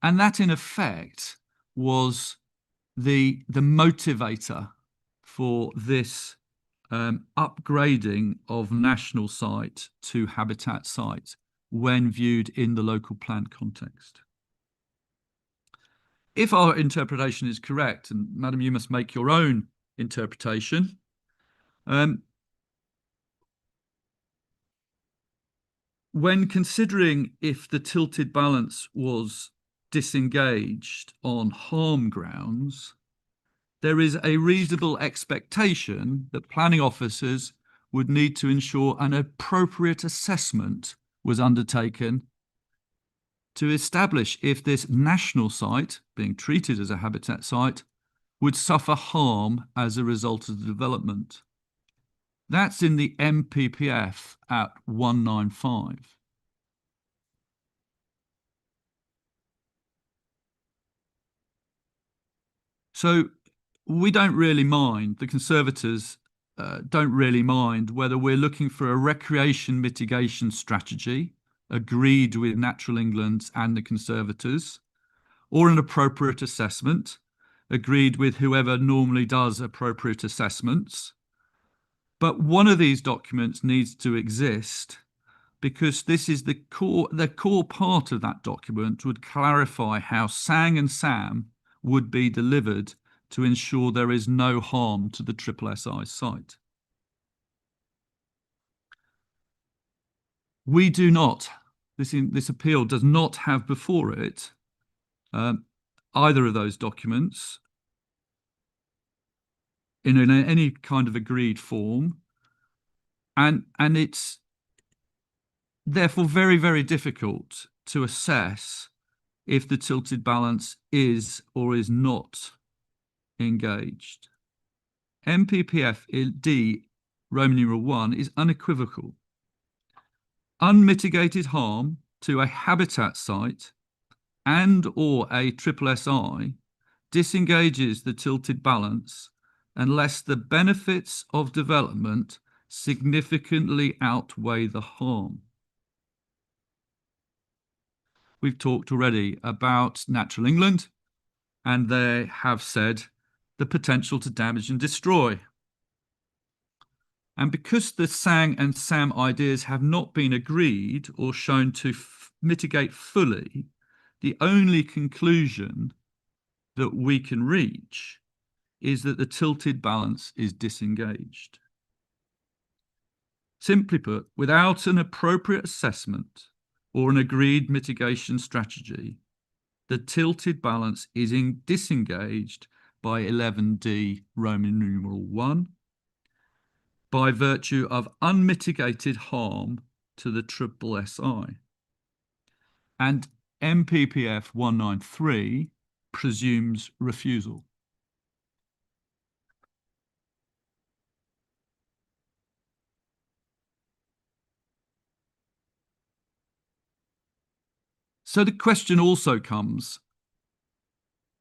And that, in effect, was the motivator for this upgrading of national site to habitat site when viewed in the local plan context. If our interpretation is correct, and Madam, you must make your own interpretation, when considering if the tilted balance was disengaged on harm grounds, there is a reasonable expectation that planning officers would need to ensure an appropriate assessment was undertaken to establish if this national site, being treated as a habitat site, would suffer harm as a result of the development. That's in the MPPF at 195. So we don't really mind, the Conservators don't really mind whether we're looking for a recreation mitigation strategy agreed with Natural England and the Conservators, or an appropriate assessment agreed with whoever normally does appropriate assessments. But one of these documents needs to exist because this is the core part of that document would clarify how SANG and SAM would be delivered to ensure there is no harm to the SSSI site. We do not, this appeal does not have before it either of those documents in any kind of agreed form, and it's therefore very, very difficult to assess if the tilted balance is or is not engaged. MPPF D Roman numeral 1 is unequivocal. Unmitigated harm to a habitat site and or a SSSI disengages the tilted balance unless the benefits of development significantly outweigh the harm. We've talked already about Natural England, and they have said the potential to damage and destroy. And because the SANG and SAM ideas have not been agreed or shown to mitigate fully, the only conclusion that we can reach is that the tilted balance is disengaged. Simply put, without an appropriate assessment or an agreed mitigation strategy, the tilted balance is disengaged by 11D Roman numeral 1 by virtue of unmitigated harm to the SSSI. And MPPF 193 presumes refusal. So the question also comes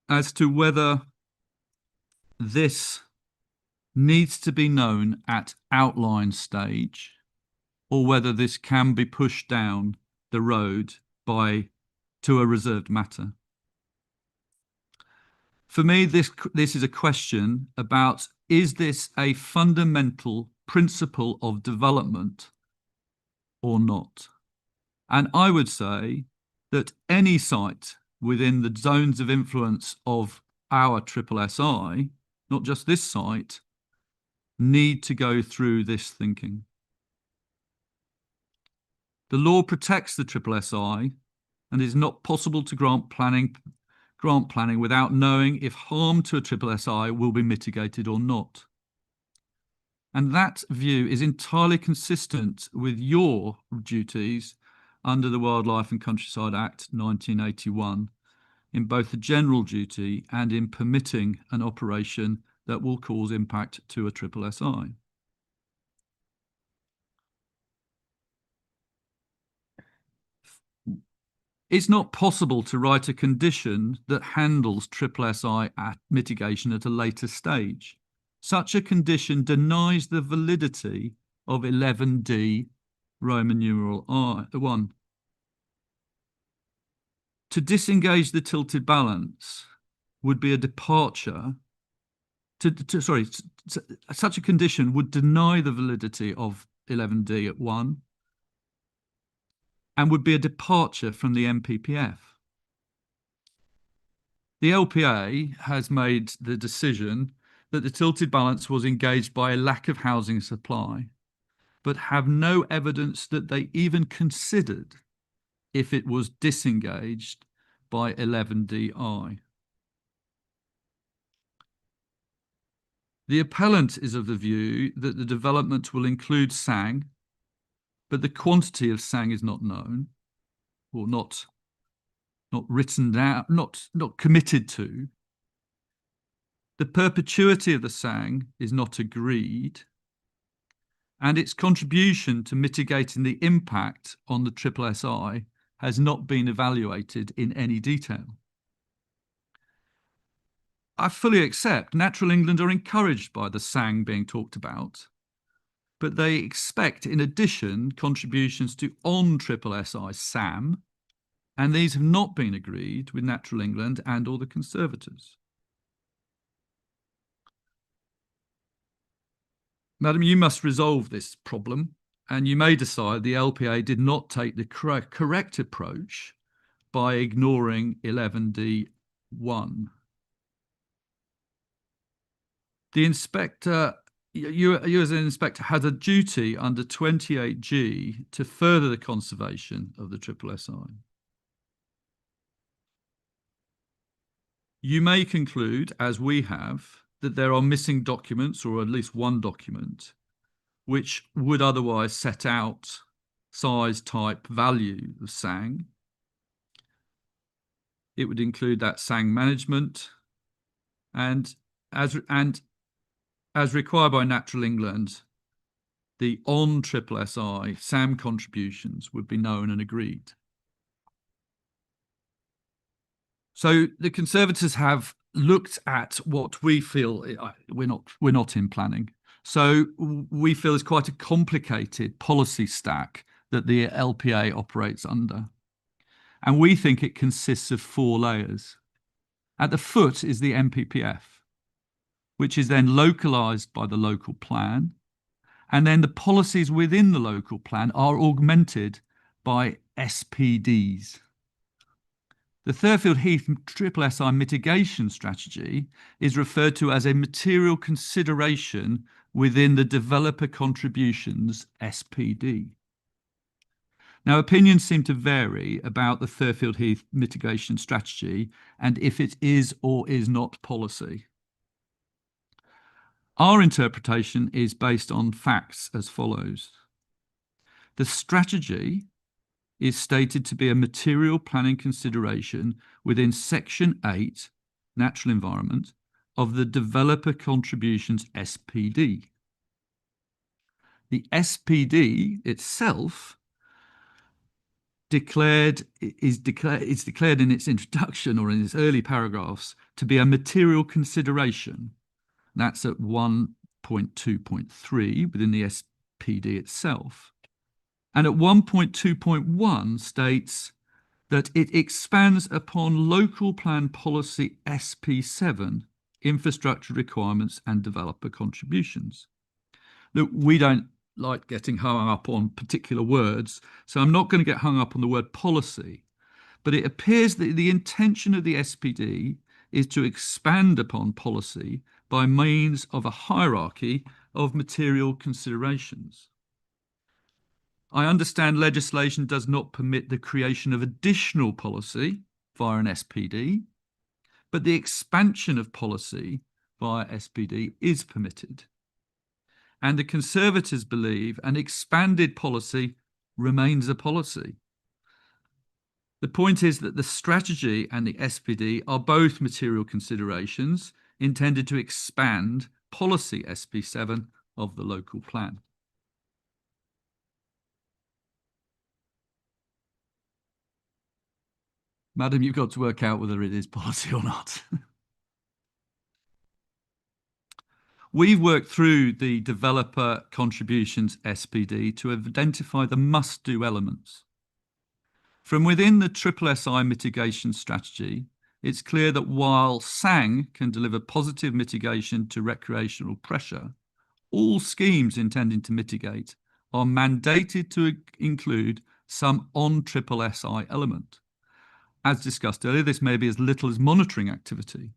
as to whether this needs to be known at outline stage or whether this can be pushed down the road to a reserved matter. For me, this is a question about, is this a fundamental principle of development or not? And I would say that any site within the zones of influence of our SSSI, not just this site, need to go through this thinking. The law protects the SSSI, and it is not possible to grant planning without knowing if harm to a SSSI will be mitigated or not. And that view is entirely consistent with your duties under the Wildlife and Countryside Act 1981, in both the general duty and in permitting an operation that will cause impact to a SSSI. It's not possible to write a condition that handles SSSI mitigation at a later stage. Such a condition denies the validity of 11D Roman numeral 1. To disengage the tilted balance would be a departure. Such a condition would deny the validity of 11D at 1 and would be a departure from the MPPF. The LPA has made the decision that the tilted balance was engaged by a lack of housing supply, but have no evidence that they even considered if it was disengaged by 11DI. The appellant is of the view that the development will include SANG, but the quantity of SANG is not known, or not written down, not committed to. The perpetuity of the SANG is not agreed, and its contribution to mitigating the impact on the SSSI has not been evaluated in any detail. I fully accept Natural England are encouraged by the SANG being talked about, but they expect, in addition, contributions to on-SSSI SAM, and these have not been agreed with Natural England and or the Conservators. Madam, you must resolve this problem, and you may decide the LPA did not take the correct approach by ignoring 11D1. The inspector, you as an inspector, had a duty under 28G to further the conservation of the SSSI. You may conclude, as we have, that there are missing documents, or at least one document, which would otherwise set out size, type, value of SANG. It would include that SANG management, and as required by Natural England, the on SSSI SAM contributions would be known and agreed. So the Conservators have looked at what we feel we're not in planning. So we feel is quite a complicated policy stack that the LPA operates under. And we think it consists of 4 layers. At the foot is the MPPF, which is then localised by the local plan. And then the policies within the local plan are augmented by SPDs. The Thurfield Heath SSSI mitigation strategy is referred to as a material consideration within the developer contributions SPD. Now, opinions seem to vary about the Thurfield Heath mitigation strategy and if it is or is not policy. Our interpretation is based on facts as follows. The strategy is stated to be a material planning consideration within Section 8, Natural Environment, of the Developer Contributions SPD. The SPD itself is declared in its introduction or in its early paragraphs to be a material consideration. That's at 1.2.3 within the SPD itself. And at 1.2.1 states that it expands upon local plan policy SP7, infrastructure requirements and developer contributions. Look, we don't like getting hung up on particular words, so I'm not going to get hung up on the word policy, but it appears that the intention of the SPD is to expand upon policy by means of a hierarchy of material considerations. I understand legislation does not permit the creation of additional policy via an SPD, but the expansion of policy via SPD is permitted. And the Conservators believe an expanded policy remains a policy. The point is that the strategy and the SPD are both material considerations intended to expand policy SP7 of the local plan. Madam, you've got to work out whether it is policy or not. We've worked through the developer contributions SPD to identify the must-do elements. From within the SSSI mitigation strategy, it's clear that while SANG can deliver positive mitigation to recreational pressure, all schemes intending to mitigate are mandated to include some on-SSSI element. As discussed earlier, this may be as little as monitoring activity.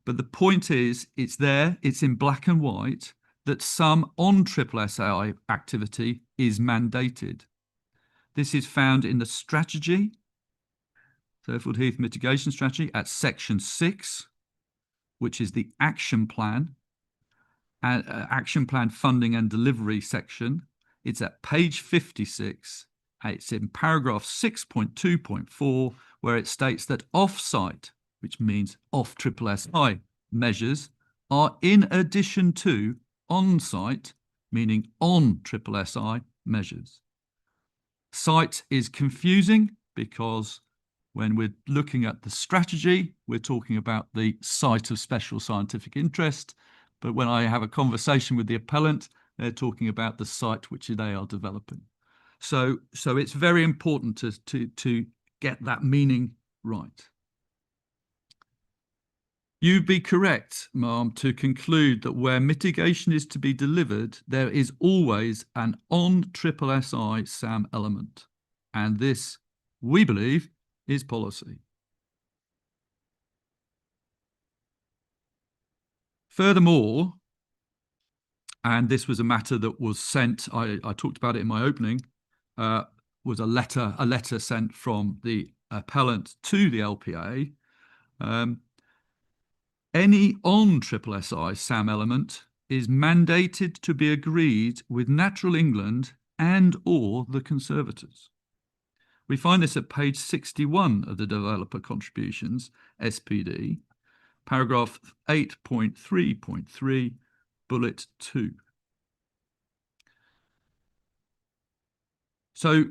But the point is, it's there, it's in black and white, that some on-SSSI activity is mandated. This is found in the strategy, Thurfield Heath Mitigation Strategy, at Section 6, which is the action plan funding and delivery section. It's at page 56. It's in paragraph 6.2.4, where it states that off-site, which means off SSSI measures, are in addition to on-site, meaning on SSSI measures. Site is confusing because when we're looking at the strategy, we're talking about the site of special scientific interest. But when I have a conversation with the appellant, they're talking about the site which they are developing. So it's very important to get that meaning right. You'd be correct, ma'am, to conclude that where mitigation is to be delivered, there is always an on-SSSI SAM element. And this, we believe, is policy. Furthermore, and this was a matter that was sent, I talked about it in my opening, was a letter sent from the appellant to the LPA. Any on-SSSI SAM element is mandated to be agreed with Natural England and or the Conservators. We find this at page 61 of the Developer Contributions, SPD, paragraph 8.3.3, bullet 2. So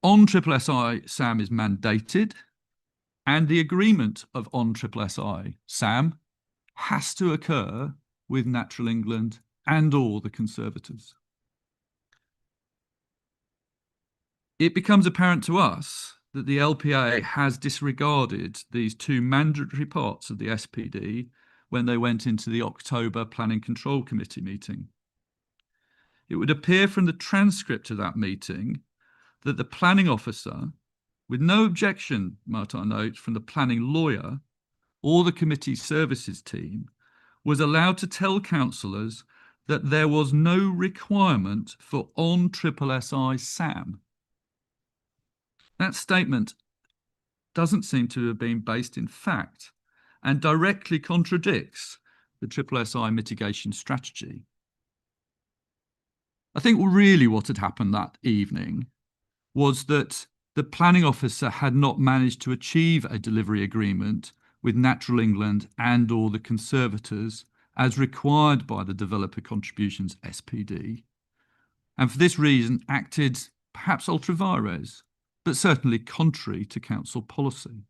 on SSSI SAM is mandated, And the agreement on SSSI, SAM, has to occur with Natural England and all the conservators. It becomes apparent to us that the LPA has disregarded these two mandatory parts of the SPD when they went into the October Planning Control Committee meeting. It would appear from the transcript of that meeting that the planning officer, with no objection, might I note, from the planning lawyer or the committee services team, was allowed to tell councillors that there was no requirement for on SSSI SAM. That statement doesn't seem to have been based in fact and directly contradicts the SSSI mitigation strategy. I think really what had happened that evening was that the planning officer had not managed to achieve a delivery agreement with Natural England and or the conservators as required by the Developer Contributions SPD, and for this reason acted perhaps ultra vires, but certainly contrary to council policy.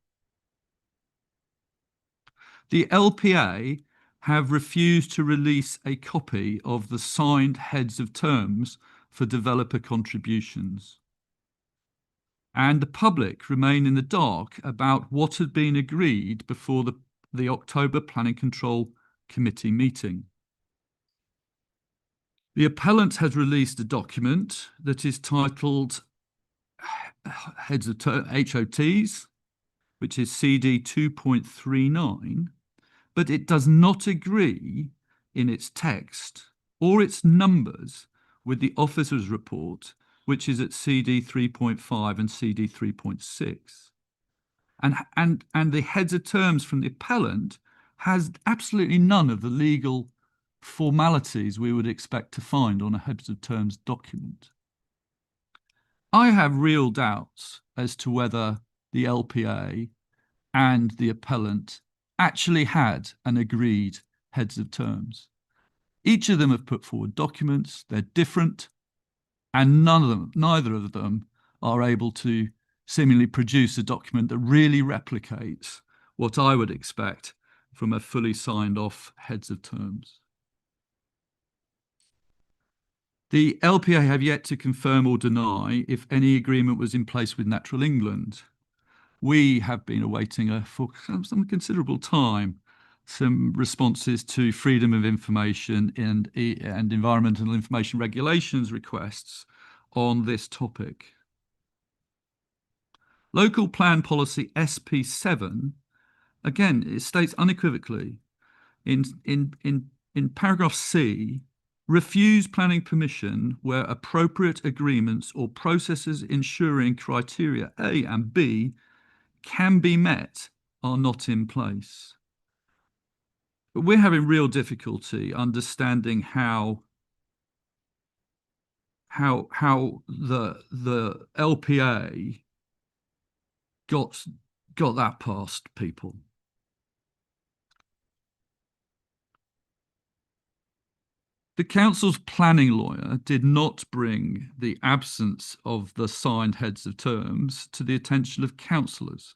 The LPA have refused to release a copy of the signed heads of terms for developer contributions. And the public remain in the dark about what had been agreed before the October Planning Control Committee meeting. The appellant has released a document that is titled Heads of HOTs, which is CD 2.39, but it does not agree in its text or its numbers with the officer's report, which is at CD 3.5 and CD 3.6. And the heads of terms from the appellant has absolutely none of the legal formalities we would expect to find on a heads of terms document. I have real doubts as to whether the LPA and the appellant actually had an agreed heads of terms. Each of them have put forward documents, they're different, and neither of them are able to seemingly produce a document that really replicates what I would expect from a fully signed off heads of terms. The LPA have yet to confirm or deny if any agreement was in place with Natural England. We have been awaiting for some considerable time some responses to freedom of information and environmental information regulations requests on this topic. Local Plan Policy SP7, again, it states unequivocally in paragraph C, refuse planning permission where appropriate agreements or processes ensuring criteria A and B can be met are not in place. But we're having real difficulty understanding how the LPA got that past people. The council's planning lawyer did not bring the absence of the signed heads of terms to the attention of councillors.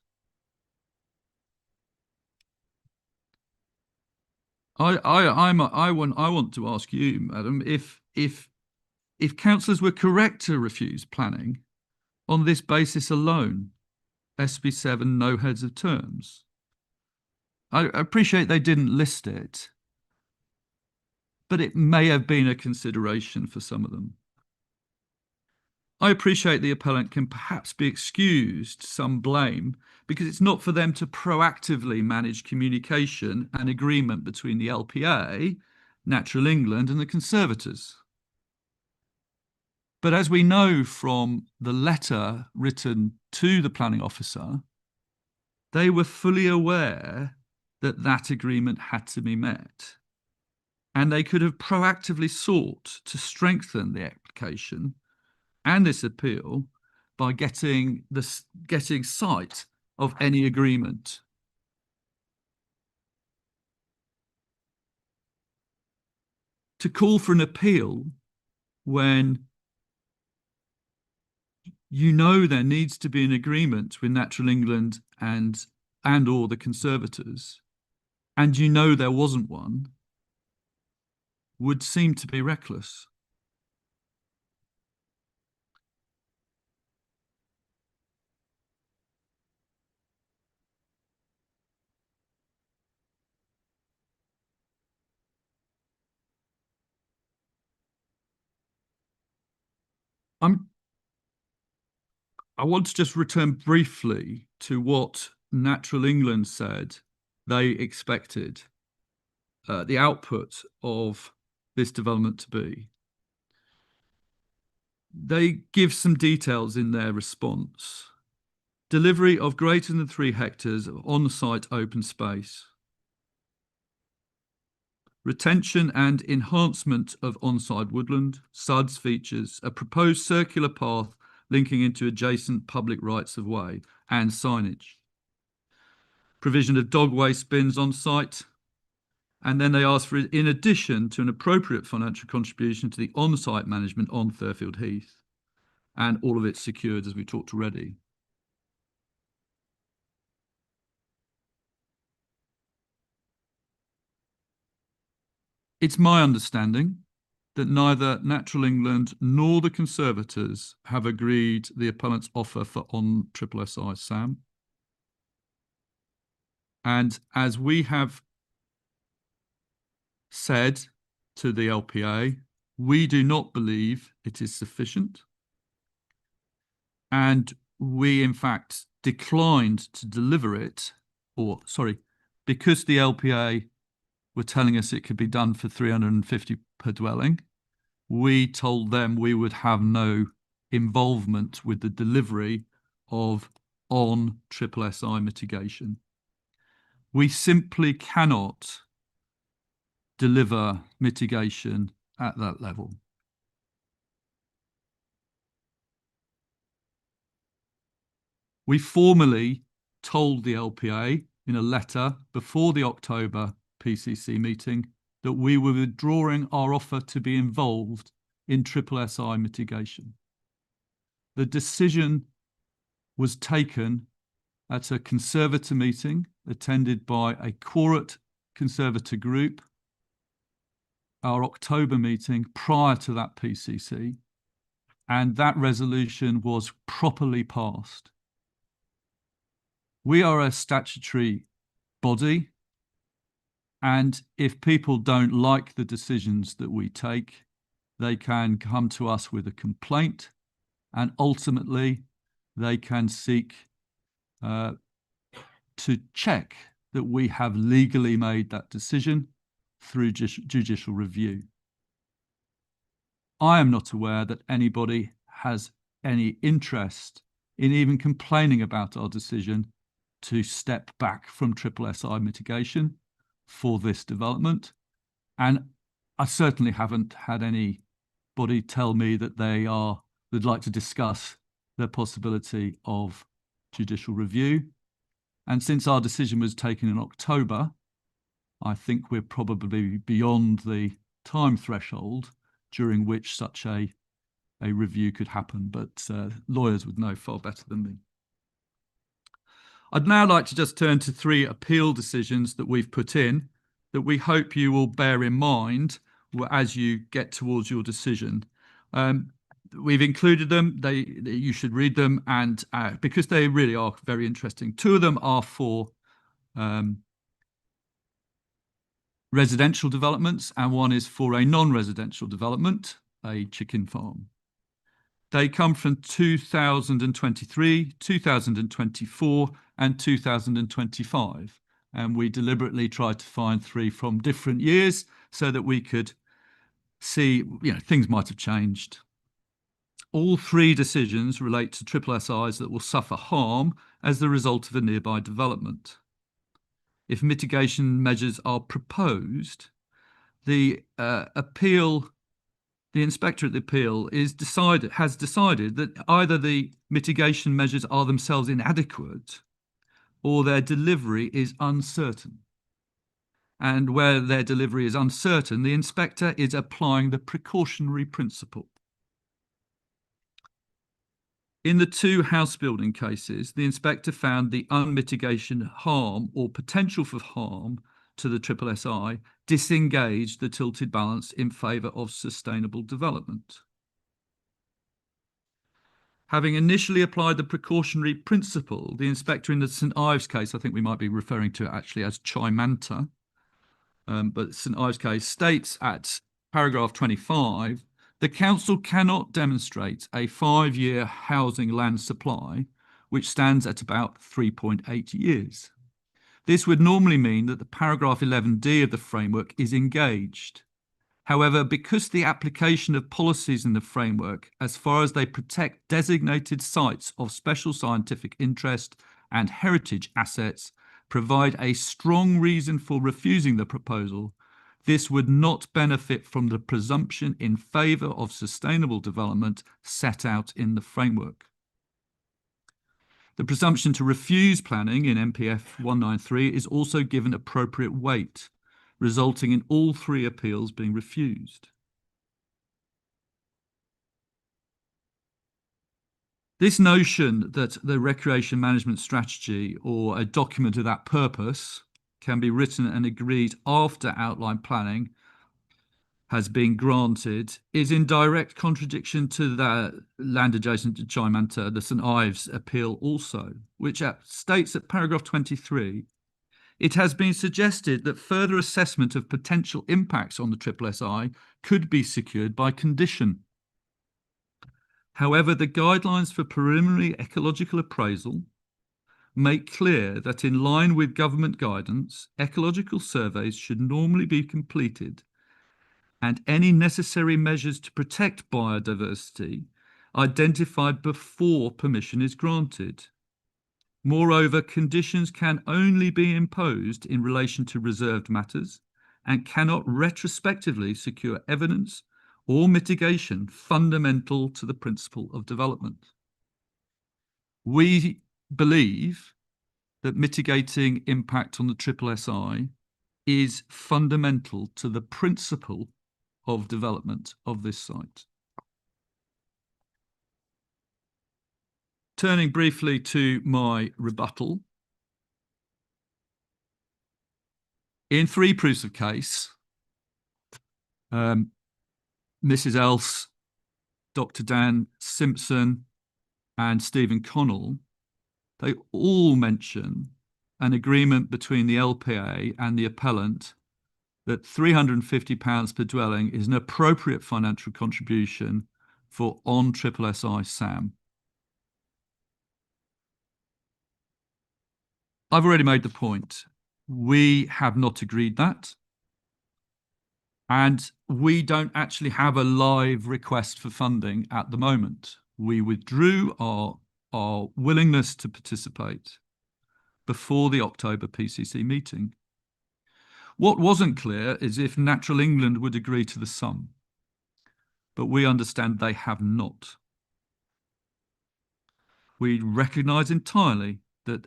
I want to ask you, madam, if councillors were correct to refuse planning on this basis alone, SB7 no heads of terms. I appreciate they didn't list it, but it may have been a consideration for some of them. I appreciate the appellant can perhaps be excused some blame because it's not for them to proactively manage communication and agreement between the LPA, Natural England, and the Conservators. But as we know from the letter written to the planning officer, they were fully aware that that agreement had to be met. And they could have proactively sought to strengthen the application and this appeal by getting sight of any agreement. To call for an appeal when you know there needs to be an agreement with Natural England and and or the conservators, and you know there wasn't one, would seem to be reckless. I want to just return briefly to what Natural England said they expected the output of this development to be. They give some details in their response. Delivery of greater than 3 hectares of on-site open space. Retention and enhancement of on-site woodland, SUDS features, a proposed circular path linking into adjacent public rights of way and signage. Provision of dog waste bins on site. And then they ask for, in addition to an appropriate financial contribution to the on-site management on Thurfield Heath. And all of it's secured, as we talked already. It's my understanding that neither Natural England nor the Conservators have agreed the appellant's offer for on SSI SAM. And as we have said to the LPA, we do not believe it is sufficient. And we, in fact, declined to deliver it, because the LPA were telling us it could be done for 350 per dwelling, we told them we would have no involvement with the delivery of on SSI mitigation. We simply cannot deliver mitigation at that level. We formally told the LPA in a letter before the October PCC meeting that we were withdrawing our offer to be involved in SSI mitigation. The decision was taken at a Conservator meeting attended by a quorate Conservator group, our October meeting prior to that PCC, and that resolution was properly passed. We are a statutory body, and if people don't like the decisions that we take, they can come to us with a complaint, and ultimately they can seek to check that we have legally made that decision through judicial review. I am not aware that anybody has any interest in even complaining about our decision to step back from SSI mitigation for this development. And I certainly haven't had anybody tell me that they'd like to discuss the possibility of judicial review. And since our decision was taken in October, I think we're probably beyond the time threshold during which such a review could happen, but lawyers would know far better than me. I'd now like to just turn to 3 appeal decisions that we've put in that we hope you will bear in mind as you get towards your decision. We've included them. You should read them, and because they really are very interesting. 2 of them are for residential developments, and 1 is for a non-residential development, a chicken farm. They come from 2023, 2024, and 2025. And we deliberately tried to find 3 from different years so that we could see, things might have changed. All 3 decisions relate to SSIs that will suffer harm as the result of a nearby development. If mitigation measures are proposed, the Inspector at the Appeal has decided that either the mitigation measures are themselves inadequate or their delivery is uncertain. And where their delivery is uncertain, the Inspector is applying the precautionary principle. In the two house building cases, the inspector found the unmitigated harm or potential for harm to the SSSI disengaged the tilted balance in favour of sustainable development. Having initially applied the precautionary principle, the inspector in the St Ives case, I think we might be referring to it actually as Chimanta, but St Ives case states at paragraph 25, the council cannot demonstrate a 5-year housing land supply, which stands at about 3.8 years. This would normally mean that the paragraph 11D of the framework is engaged. However, because the application of policies in the framework, as far as they protect designated sites of special scientific interest and heritage assets, provide a strong reason for refusing the proposal, this would not benefit from the presumption in favour of sustainable development set out in the framework. The presumption to refuse planning in MPF 193 is also given appropriate weight, resulting in all 3 appeals being refused. This notion that the recreation management strategy or a document of that purpose can be written and agreed after outline planning has been granted is in direct contradiction to the land adjacent to Chimanta, the St Ives appeal also, which states at paragraph 23, it has been suggested that further assessment of potential impacts on the SSSI could be secured by condition. However, the guidelines for preliminary ecological appraisal make clear that in line with government guidance, ecological surveys should normally be completed and any necessary measures to protect biodiversity identified before permission is granted. Moreover, conditions can only be imposed in relation to reserved matters and cannot retrospectively secure evidence or mitigation fundamental to the principle of development. We believe that mitigating impact on the SSSI is fundamental to the principle of development of this site. Turning briefly to my rebuttal. In 3 proofs of case, Mrs. Else, Dr. Dan Simpson, and Stephen Connell, they all mention an agreement between the LPA and the appellant that £350 per dwelling is an appropriate financial contribution for on SSSI SAM. I've already made the point. We have not agreed that. And we don't actually have a live request for funding at the moment. We withdrew our willingness to participate before the October PCC meeting. What wasn't clear is if Natural England would agree to the sum, but we understand they have not. We recognise entirely that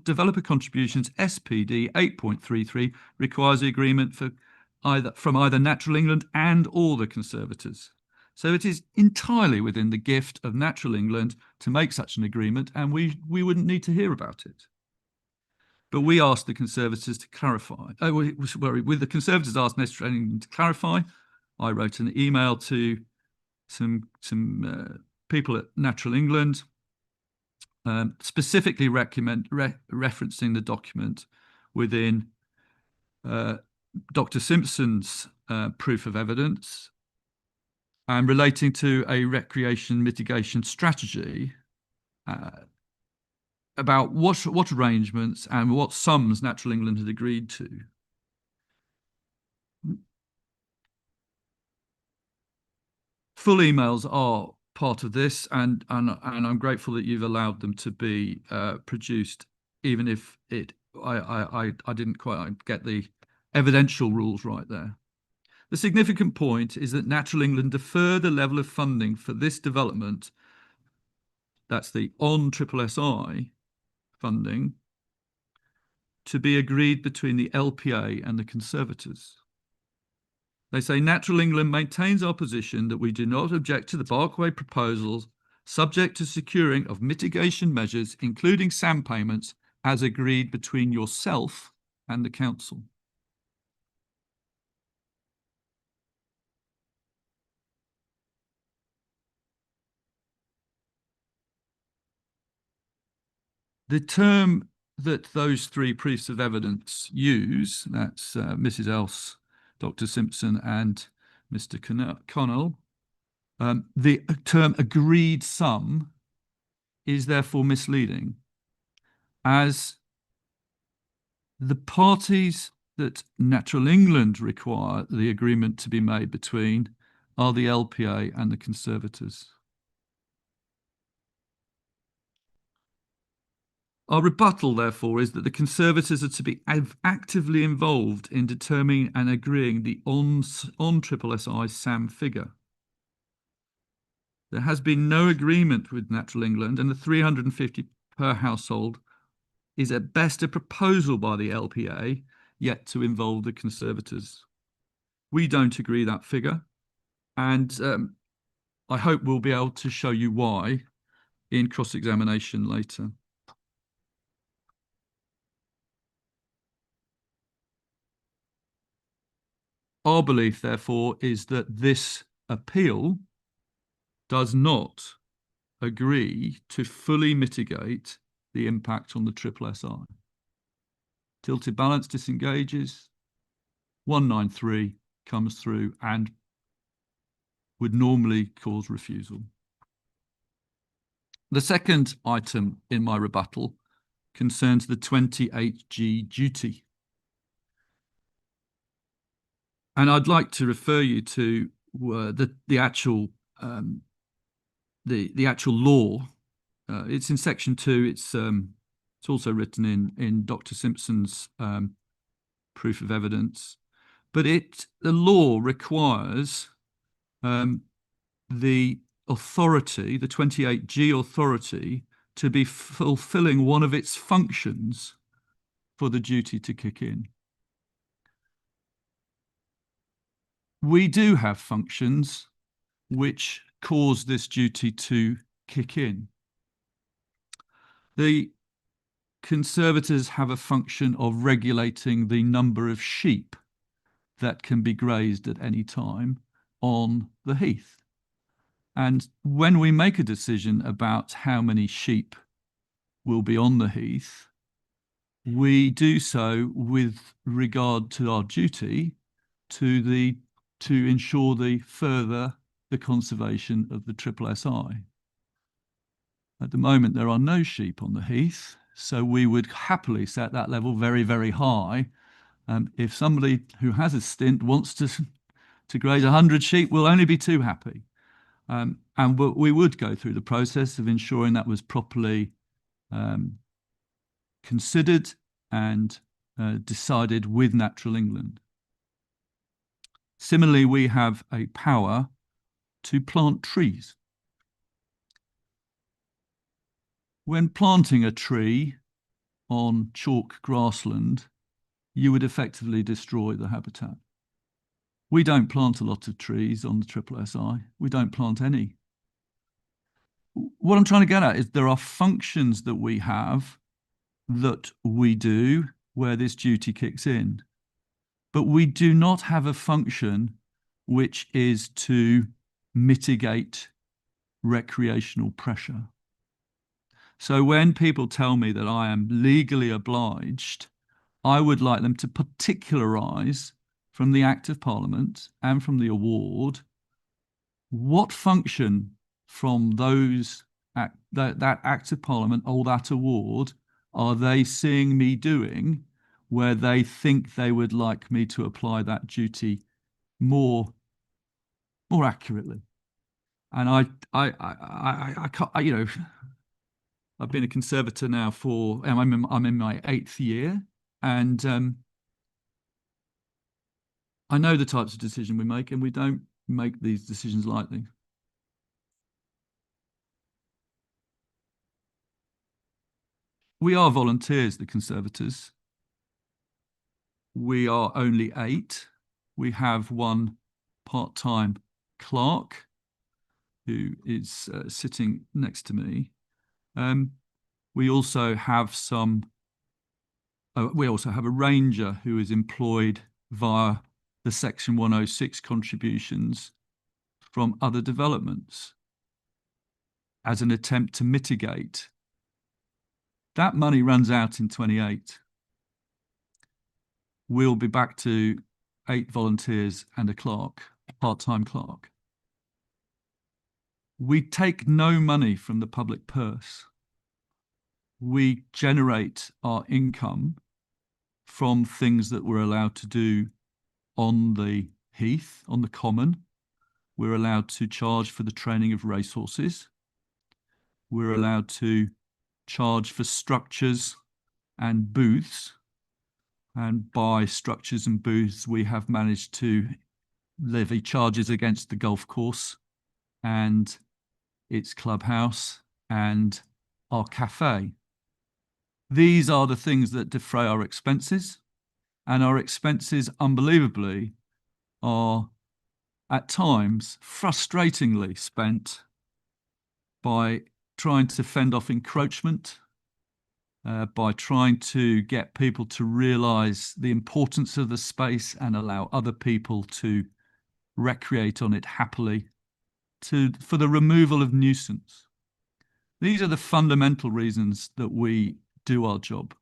developer contributions SPD 8.33 requires the agreement from either Natural England and or the Conservators. So it is entirely within the gift of Natural England to make such an agreement, and we wouldn't need to hear about it. But we asked the Conservators to clarify. With the Conservators asked Natural England to clarify, I wrote an email to some people at Natural England, specifically referencing the document within Dr. Simpson's proof of evidence and relating to a recreation mitigation strategy about what arrangements and what sums Natural England had agreed to. Full emails are part of this, and I'm grateful that you've allowed them to be produced, even if I didn't quite get the evidential rules right there. The significant point is that Natural England defer the level of funding for this development, that's the on SSSI funding, to be agreed between the LPA and the Conservators. They say Natural England maintains our position that we do not object to the Barkway proposals subject to securing of mitigation measures, including SAM payments, as agreed between yourself and the council. The term that those three priests of evidence use, that's Mrs. Else, Dr. Simpson and Mr. Connell, the term agreed sum is therefore misleading, as the parties that Natural England require the agreement to be made between are the LPA and the conservators. Our rebuttal, therefore, is that the conservators are to be actively involved in determining and agreeing the on SSSI SAM figure. There has been no agreement with Natural England, and the 350 per household is at best a proposal by the LPA, yet to involve the conservators. We don't agree that figure, and I hope we'll be able to show you why in cross-examination later. Our belief, therefore, is that this appeal does not agree to fully mitigate the impact on the SSSI. Tilted balance disengages, 193 comes through and would normally cause refusal. The second item in my rebuttal concerns the 28G duty. And I'd like to refer you to the actual law. It's in section 2. It's also written in Dr. Simpson's proof of evidence. But the law requires the authority, the 28G authority, to be fulfilling one of its functions for the duty to kick in. We do have functions which cause this duty to kick in. The conservators have a function of regulating the number of sheep that can be grazed at any time on the heath. And when we make a decision about how many sheep will be on the heath, we do so with regard to our duty to ensure the conservation of the SSSI. At the moment, there are no sheep on the heath, so we would happily set that level very, very high. If somebody who has a stint wants to graze 100 sheep, we'll only be too happy. And we would go through the process of ensuring that was properly considered and decided with Natural England. Similarly, we have a power to plant trees. When planting a tree on chalk grassland, you would effectively destroy the habitat. We don't plant a lot of trees on the SSSI. We don't plant any. What I'm trying to get at is there are functions that we have that we do where this duty kicks in. But we do not have a function which is to mitigate recreational pressure. So when people tell me that I am legally obliged, I would like them to particularise from the Act of Parliament and from the award what function from that Act of Parliament or that award are they seeing me doing where they think they would like me to apply that duty more accurately. And I can't, I've been a conservator now I'm in my 8th year, and I know the types of decisions we make, and we don't make these decisions lightly. We are volunteers, the conservators. We are only 8. We have one part-time clerk. who is sitting next to me. We also have a ranger who is employed via the Section 106 contributions from other developments as an attempt to mitigate. That money runs out in 28. We'll be back to 8 volunteers and a clerk, a part-time clerk. We take no money from the public purse. We generate our income from things that we're allowed to do on the heath, on the common. We're allowed to charge for the training of racehorses. We're allowed to charge for structures and booths. And by structures and booths, we have managed to levy charges against the golf course and its clubhouse and our cafe. These are the things that defray our expenses, and our expenses, unbelievably, are at times frustratingly spent by trying to fend off encroachment, by trying to get people to realise the importance of the space and allow other people to recreate on it happily, for the removal of nuisance. These are the fundamental reasons that we do our job.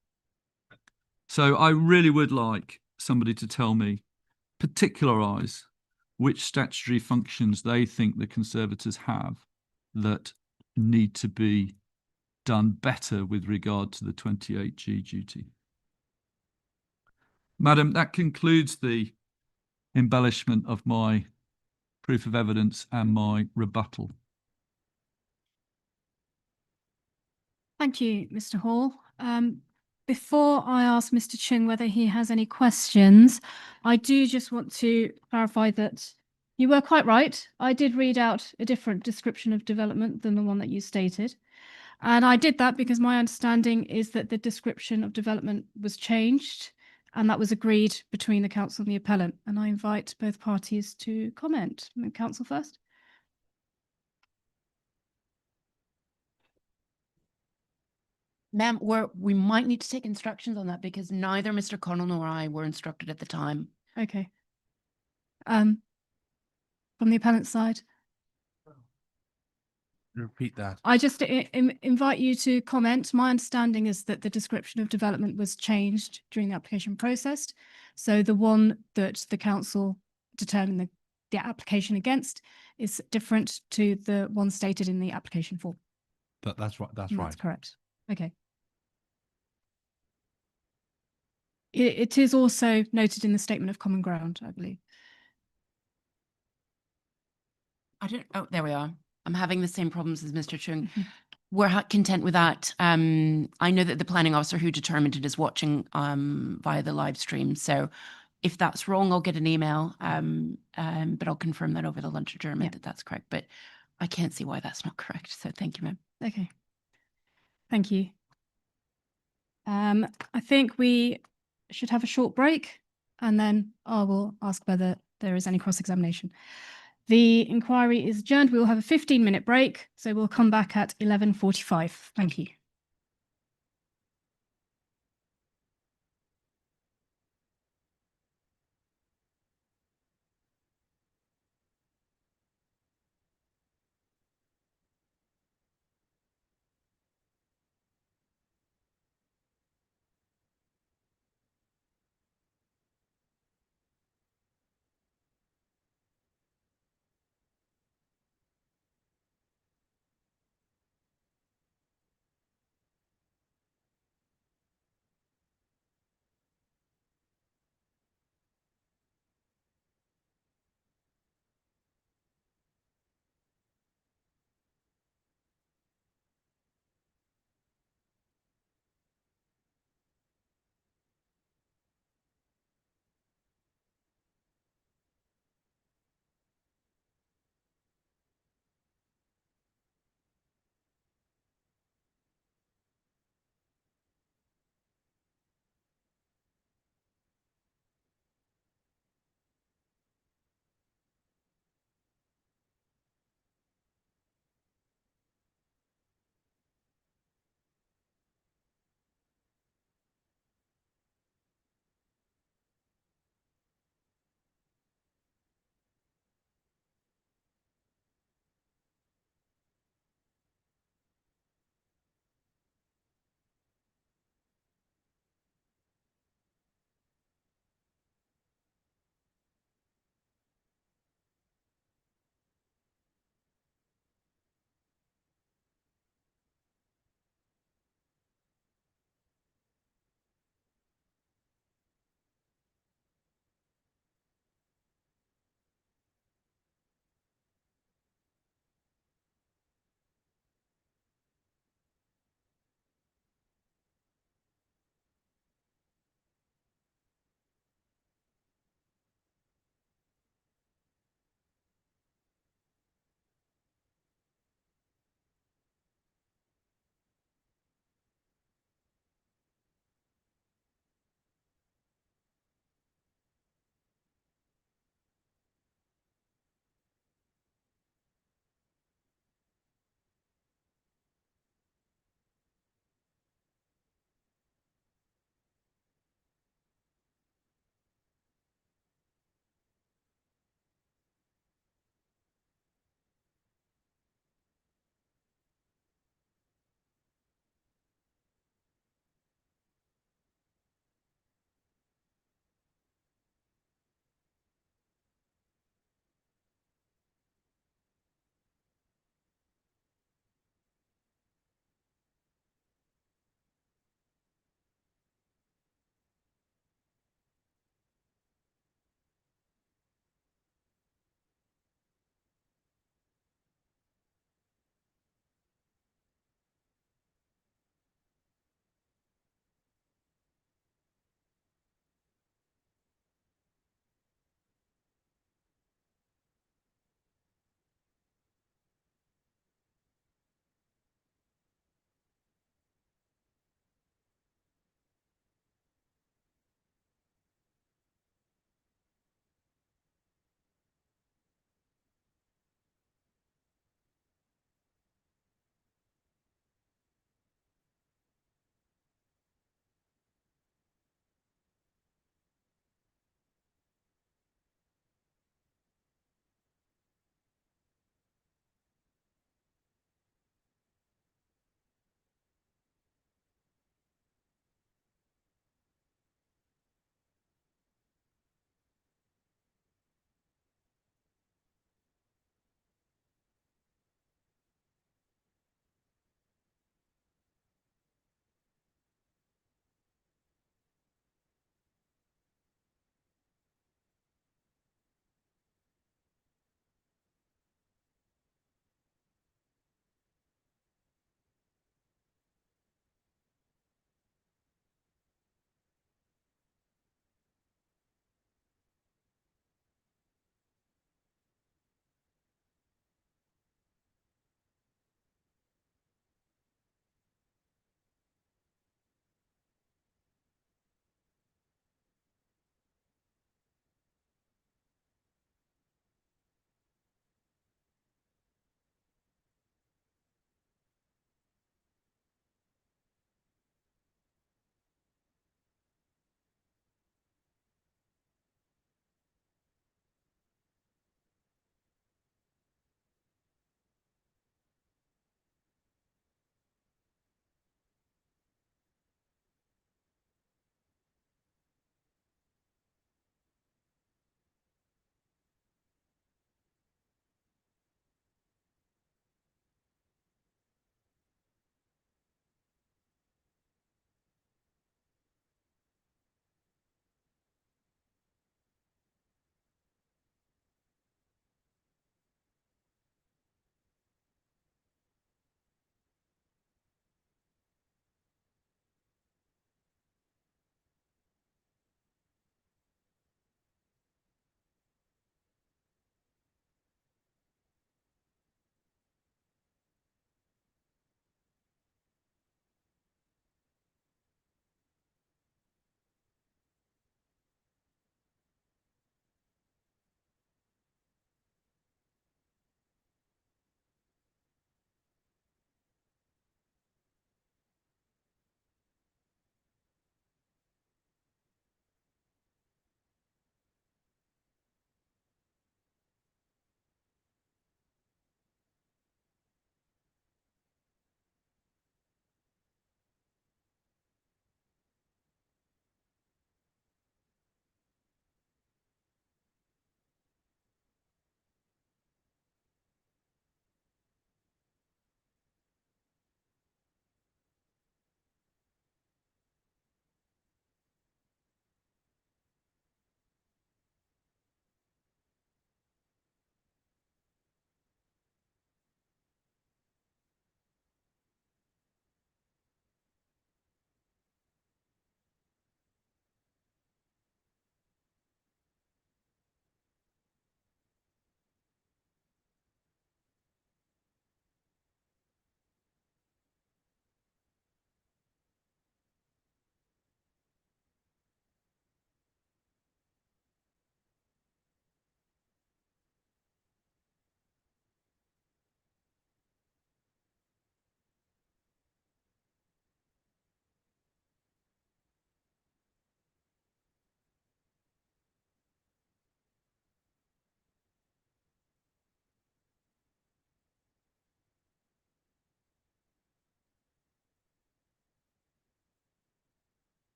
So I really would like somebody to tell me, particularise which statutory functions they think the Conservators have that need to be done better with regard to the 28G duty. Madam, that concludes the embellishment of my proof of evidence and my rebuttal. Thank you, Mr. Hall. Before I ask Mr. Chung whether he has any questions, I do just want to clarify that you were quite right. I did read out a different description of development than the one that you stated. And I did that because my understanding is that the description of development was changed, and that was agreed between the council and the appellant. And I invite both parties to comment. Council first. Ma'am, we might need to take instructions on that because neither Mr. Connell nor I were instructed at the time. Okay. From the appellant's side. Repeat that. I just invite you to comment. My understanding is that the description of development was changed during the application process. So the one that the council determined the application against is different to the one stated in the application form. That's right. That's And right. That's correct. Okay. It is also noted in the statement of common ground, I believe. Oh, there we are. I'm having the same problems as Mr. Chung. We're content with that. I know that the planning officer who determined it is watching via the live stream. So if that's wrong, I'll get an email. But I'll confirm that over the lunch adjournment that that's correct. But I can't see why that's not correct. So thank you, ma'am. Okay. Thank you. I think we should have a short break, and then I will ask whether there is any cross-examination. The inquiry is adjourned. We will have a 15-minute break, so we'll come back at 11:45. Thank you.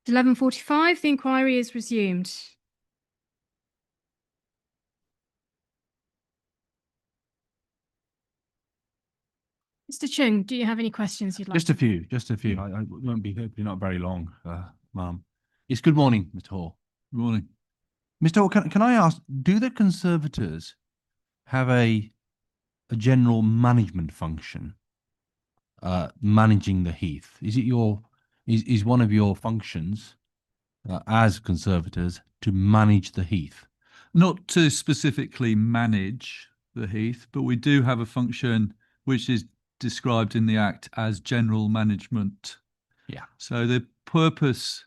At 11:45, the inquiry is resumed. Mr. Chung, do you have any questions you'd like? Just a few, just a few. I won't be hopefully not very long, ma'am. It's good morning, Mr. Hall. Good morning. Mr. Hall, can I ask, do the Conservators have a general management function, managing the Heath? Is it is one of your functions as Conservators to manage the Heath? Not to specifically manage the Heath, but we do have a function which is described in the Act as general management. Yeah. So the purpose,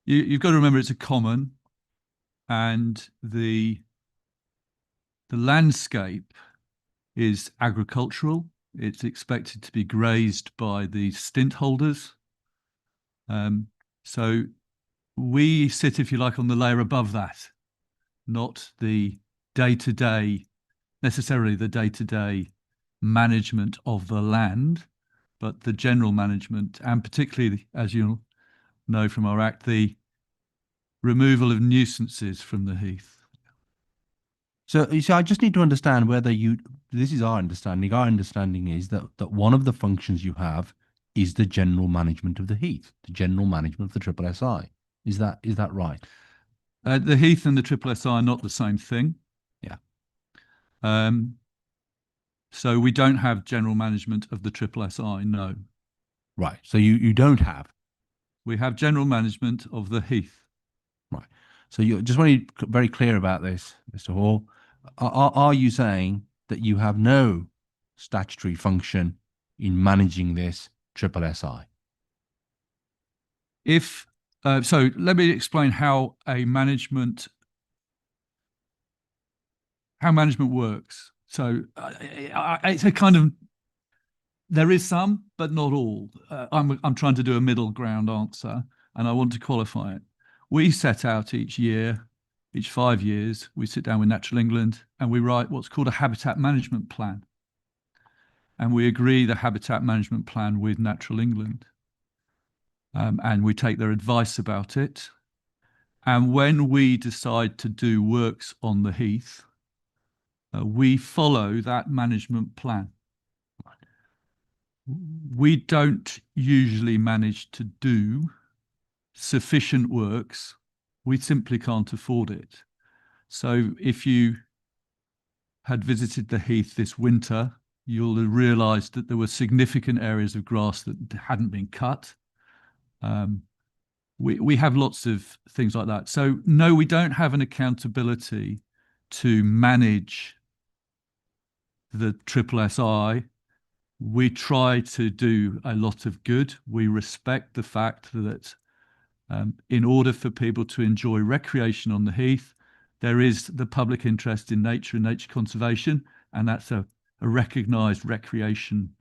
you've got to remember it's a common, and the landscape is agricultural. It's expected to be grazed by the stint holders. So we sit, if you like, on the layer above that, not the day-to-day, necessarily the day-to-day management of the land, but the general management, and particularly, as you'll know from our Act, the removal of nuisances from the Heath. So you see, I just need to understand whether this is our understanding. Our understanding is that one of the functions you have is the general management of the Heath, the general management of the Triple SI. Is that right? The Heath and the Triple SI are not the same thing. Yeah. So we don't have general management of the Triple SI, no. Right. So you don't have. We have general management of the Heath. Right. So you just want to be very clear about this, Mr. Hall. Are you saying that you have no statutory function in managing this Triple SI? So let me explain how management works. So it's a kind of, there is some, but not all. I'm trying to do a middle ground answer, and I want to qualify it. We set out each year, each 5 years, we sit down with Natural England and we write what's called a habitat management plan. And we agree the habitat management plan with Natural England. And we take their advice about it. And when we decide to do works on the Heath, we follow that management plan. We don't usually manage to do sufficient works. We simply can't afford it. So if you had visited the Heath this winter, you'll have realised that there were significant areas of grass that hadn't been cut. We have lots of things like that. So no, we don't have an accountability to manage the Triple SI. We try to do a lot of good. We respect the fact that in order for people to enjoy recreation on the Heath, there is the public interest in nature and nature conservation, and that's a recognised recreation.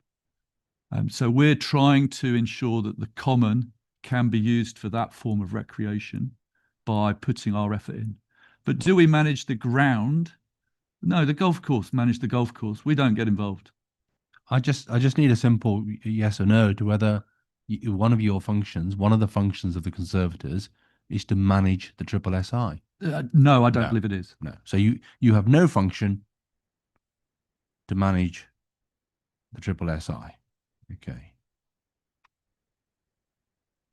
So we're trying to ensure that the common can be used for that form of recreation by putting our effort in. But do we manage the ground? No, the golf course manage the golf course. We don't get involved. I just need a simple yes or no to whether one of your functions, one of the functions of the Conservators, is to manage the Triple SI. No, I don't believe it is. No. So you have no function to manage the Triple SI. Okay.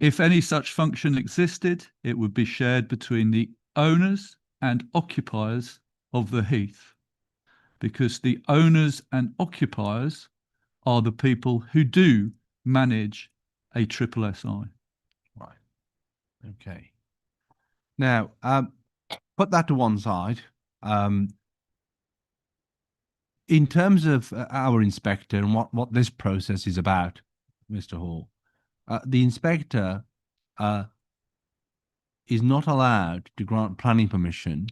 If any such function existed, it would be shared between the owners and occupiers of the Heath, because the owners and occupiers are the people who do manage a Triple SI. Right. Okay. Now, put that to one side. In terms of our inspector and what this process is about, Mr. Hall, the inspector is not allowed to grant planning permission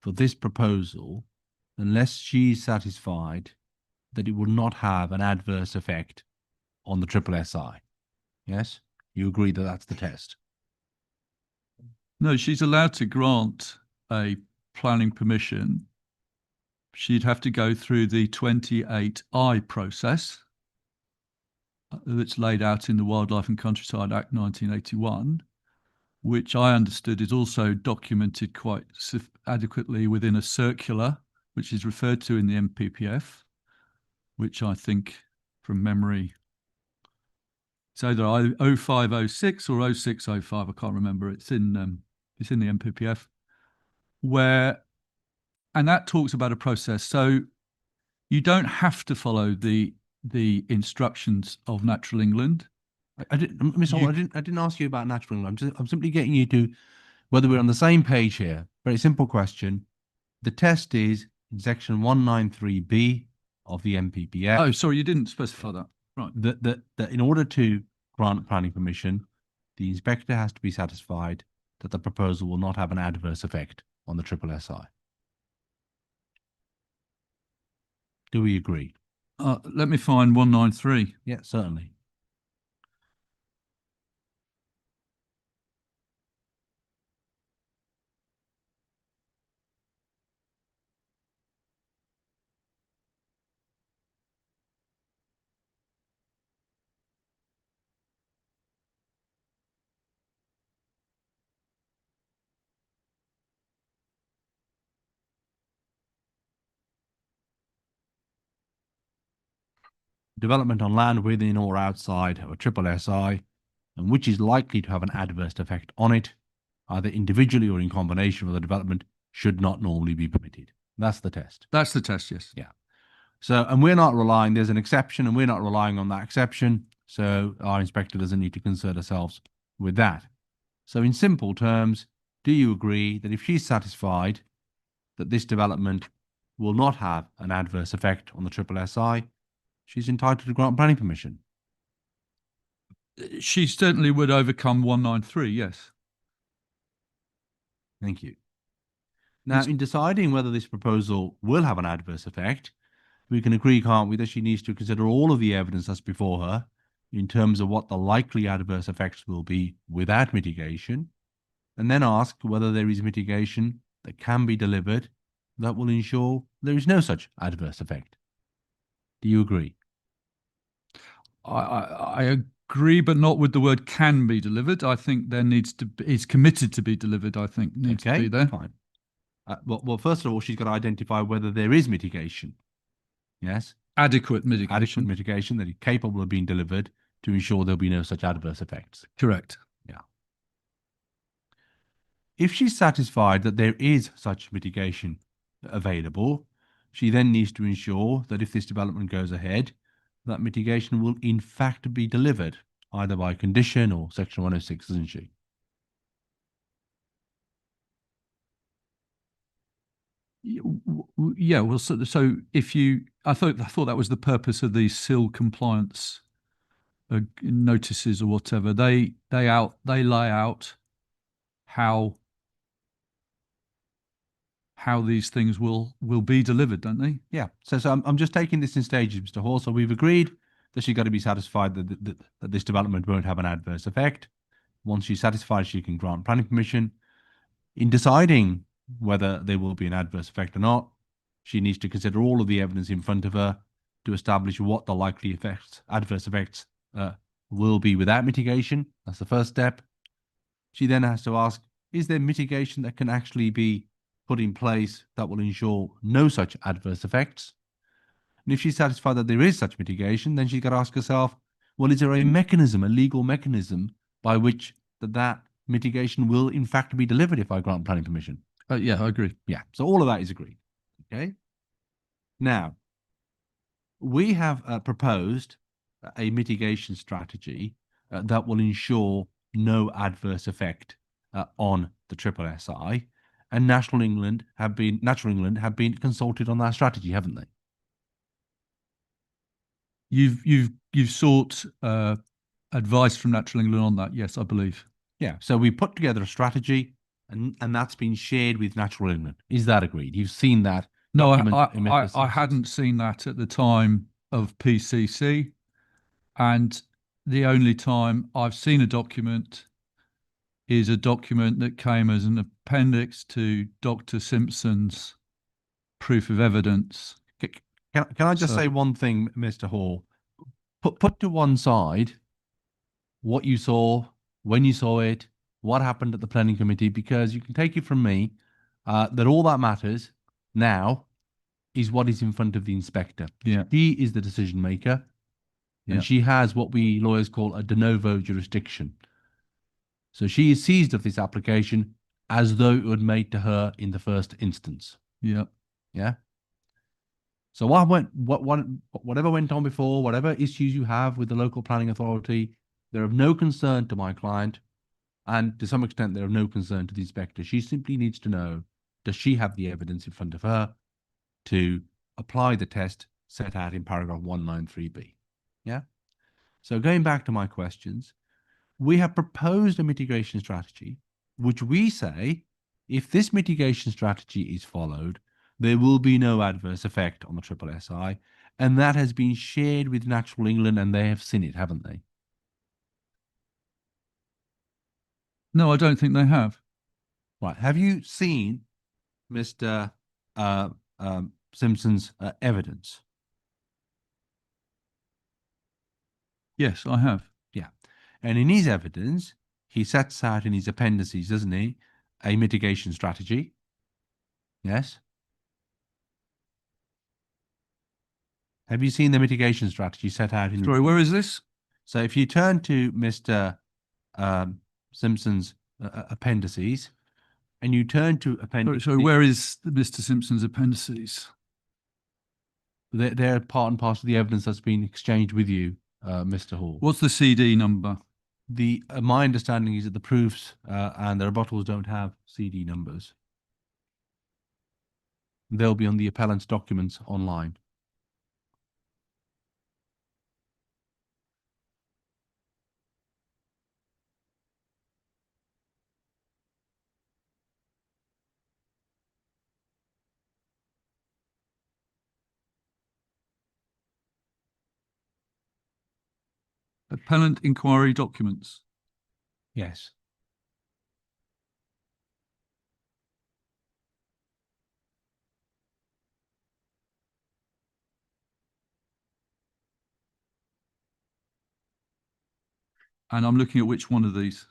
for this proposal unless she is satisfied that it will not have an adverse effect on the Triple SI. Yes? You agree that that's the test? No, she's allowed to grant a planning permission. She'd have to go through the 28I process that's laid out in the Wildlife and Countryside Act 1981. which I understood is also documented quite adequately within a circular, which is referred to in the MPPF, which I think from memory, it's either 0506 or 0605, I can't remember. It's in the MPPF, and that talks about a process. So you don't have to follow the instructions of Natural England. I didn't ask you about Natural England. I'm simply getting you to whether we're on the same page here. Very simple question. The test is in section 193B of the MPPF. Oh, sorry, you didn't specify that. Right. That in order to grant planning permission, the inspector has to be satisfied that the proposal will not have an adverse effect on the SSI. Do we agree? Let me find 193. Yeah, certainly. Development on land within or outside of a SSI, and which is likely to have an adverse effect on it, either individually or in combination with the development, should not normally be permitted. That's the test. That's the test, yes. Yeah. So, and we're not relying, there's an exception, and we're not relying on that exception. So our inspector doesn't need to concern ourselves with that. So in simple terms, do you agree that if she's satisfied that this development will not have an adverse effect on the SSI, she's entitled to grant planning permission? She certainly would overcome 193, yes. Thank you. Now, in deciding whether this proposal will have an adverse effect, we can agree, can't we, that she needs to consider all of the evidence that's before her in terms of what the likely adverse effects will be without mitigation, and then ask whether there is mitigation that can be delivered that will ensure there is no such adverse effect. Do you agree? I agree, but not with the word can be delivered. I think there needs to be, it's committed to be delivered, I think, needs to be there. Fine. Well, first of all, she's got to identify whether there is mitigation. Yes? Adequate mitigation. Adequate mitigation that is capable of being delivered to ensure there'll be no such adverse effects. Correct. Yeah. If she's satisfied that there is such mitigation available, she then needs to ensure that if this development goes ahead, that mitigation will in fact be delivered, either by condition or section 106, isn't she? Yeah, well, so if you, I thought that was the purpose of these SIL compliance notices or whatever. They lay out how these things will be delivered, don't they? Yeah. So I'm just taking this in stages, Mr. Hall. So we've agreed that she's got to be satisfied that this development won't have an adverse effect. Once she's satisfied, she can grant planning permission. In deciding whether there will be an adverse effect or not, she needs to consider all of the evidence in front of her to establish what the likely adverse effects will be without mitigation. That's the first step. She then has to ask, is there mitigation that can actually be put in place that will ensure no such adverse effects? And if she's satisfied that there is such mitigation, then she's got to ask herself, well, is there a mechanism, a legal mechanism, by which that mitigation will in fact be delivered if I grant planning permission? Yeah, I agree. Yeah, so all of that is agreed. Okay. Now, we have proposed a mitigation strategy that will ensure no adverse effect on the SSI, and Natural England have been consulted on that strategy, haven't they? You've sought advice from Natural England on that, yes, I believe. Yeah. So we put together a strategy, and that's been shared with Natural England. Is that agreed? You've seen that? No, I hadn't seen that at the time of PCC, and the only time I've seen a document is a document that came as an appendix to Dr. Simpson's proof of evidence. Can I just say one thing, Mr. Hall? Put to one side what you saw, when you saw it, what happened at the planning committee, because you can take it from me that all that matters now is what is in front of the inspector. Yeah. She is the decision maker, Yeah. and she has what we lawyers call a de novo jurisdiction. So she is seized of this application as though it was made to her in the first instance. Yeah. Yeah. So whatever went on before, whatever issues you have with the local planning authority, they're of no concern to my client, and to some extent they're of no concern to the inspector. She simply needs to know, does she have the evidence in front of her to apply the test set out in paragraph 193B? Yeah. So going back to my questions, we have proposed a mitigation strategy, which we say, if this mitigation strategy is followed, there will be no adverse effect on the triple SI, and that has been shared with Natural England, and they have seen it, haven't they? No, I don't think they have. Right. Have you seen Mr. Simpson's evidence? Yes, I have. Yeah. And in his evidence, he sets out in his appendices, doesn't he, a mitigation strategy? Yes. Have you seen the mitigation strategy set out in? Sorry, where is this? So if you turn to Mr. Simpson's appendices, and you turn to appendix, Sorry, where is Mr. Simpson's appendices? they're part and parcel of the evidence that's been exchanged with you, Mr. Hall. What's the CD number? My understanding is that the proofs and the rebuttals don't have CD numbers. They'll be on the appellant's documents online. Appellant inquiry documents. Yes. And I'm looking at which one of these?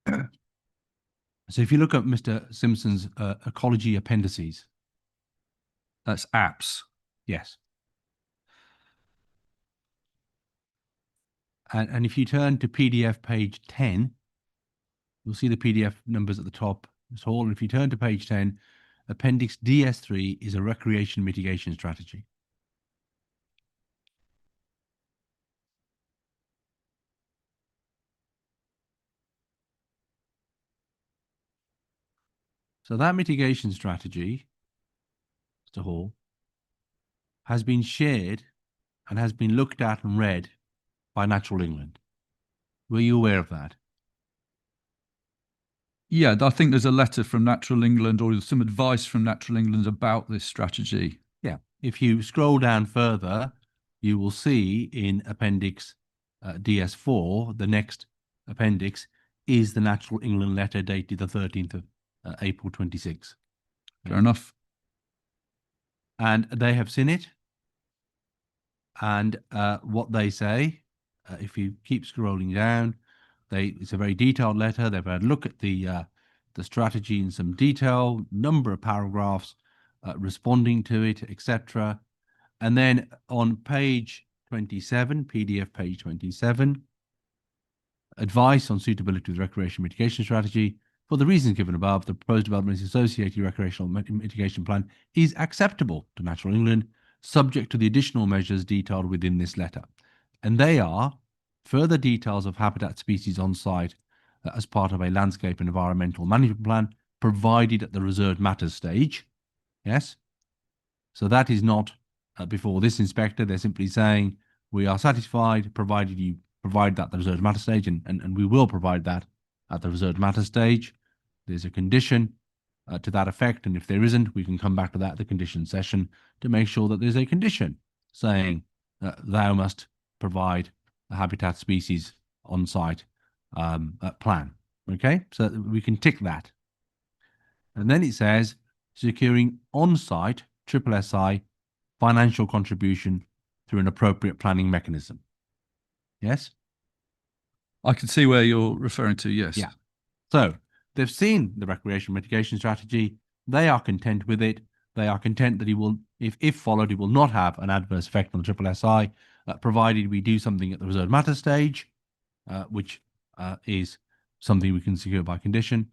So if you look at Mr. Simpson's ecology appendices. That's apps. Yes. And if you turn to PDF page 10, you'll see the PDF numbers at the top. So if you turn to page 10, Appendix DS3 is a recreation mitigation strategy. So that mitigation strategy, Mr. Hall, has been shared and has been looked at and read by Natural England. Were you aware of that? Yeah, I think there's a letter from Natural England or some advice from Natural England about this strategy. Yeah. If you scroll down further, you will see in Appendix DS4, the next appendix is the Natural England letter dated the 13th of April 26. Fair enough. And they have seen it. And what they say, if you keep scrolling down, it's a very detailed letter. They've had a look at the strategy in some detail, number of paragraphs responding to it, etc. And then on page 27, PDF page 27, advice on suitability of the recreation mitigation strategy. For the reasons given above, the proposed development associated recreational mitigation plan is acceptable to Natural England, subject to the additional measures detailed within this letter. And they are further details of habitat species on site as part of a landscape and environmental management plan provided at the reserved matters stage. Yes. So that is not before this inspector. They're simply saying we are satisfied provided you provide that at the reserved matter stage, and we will provide that at the reserved matter stage. There's a condition to that effect, and if there isn't, we can come back to that at the condition session to make sure that there's a condition saying thou must provide a habitat species on site plan. Okay, so we can tick that. And then it says securing on site triple SI financial contribution through an appropriate planning mechanism. Yes? I can see where you're referring to, yes. Yeah. So they've seen the recreation mitigation strategy. They are content with it. They are content that he will, if followed, he will not have an adverse effect on the triple SI, provided we do something at the reserved matter stage, which is something we can secure by condition,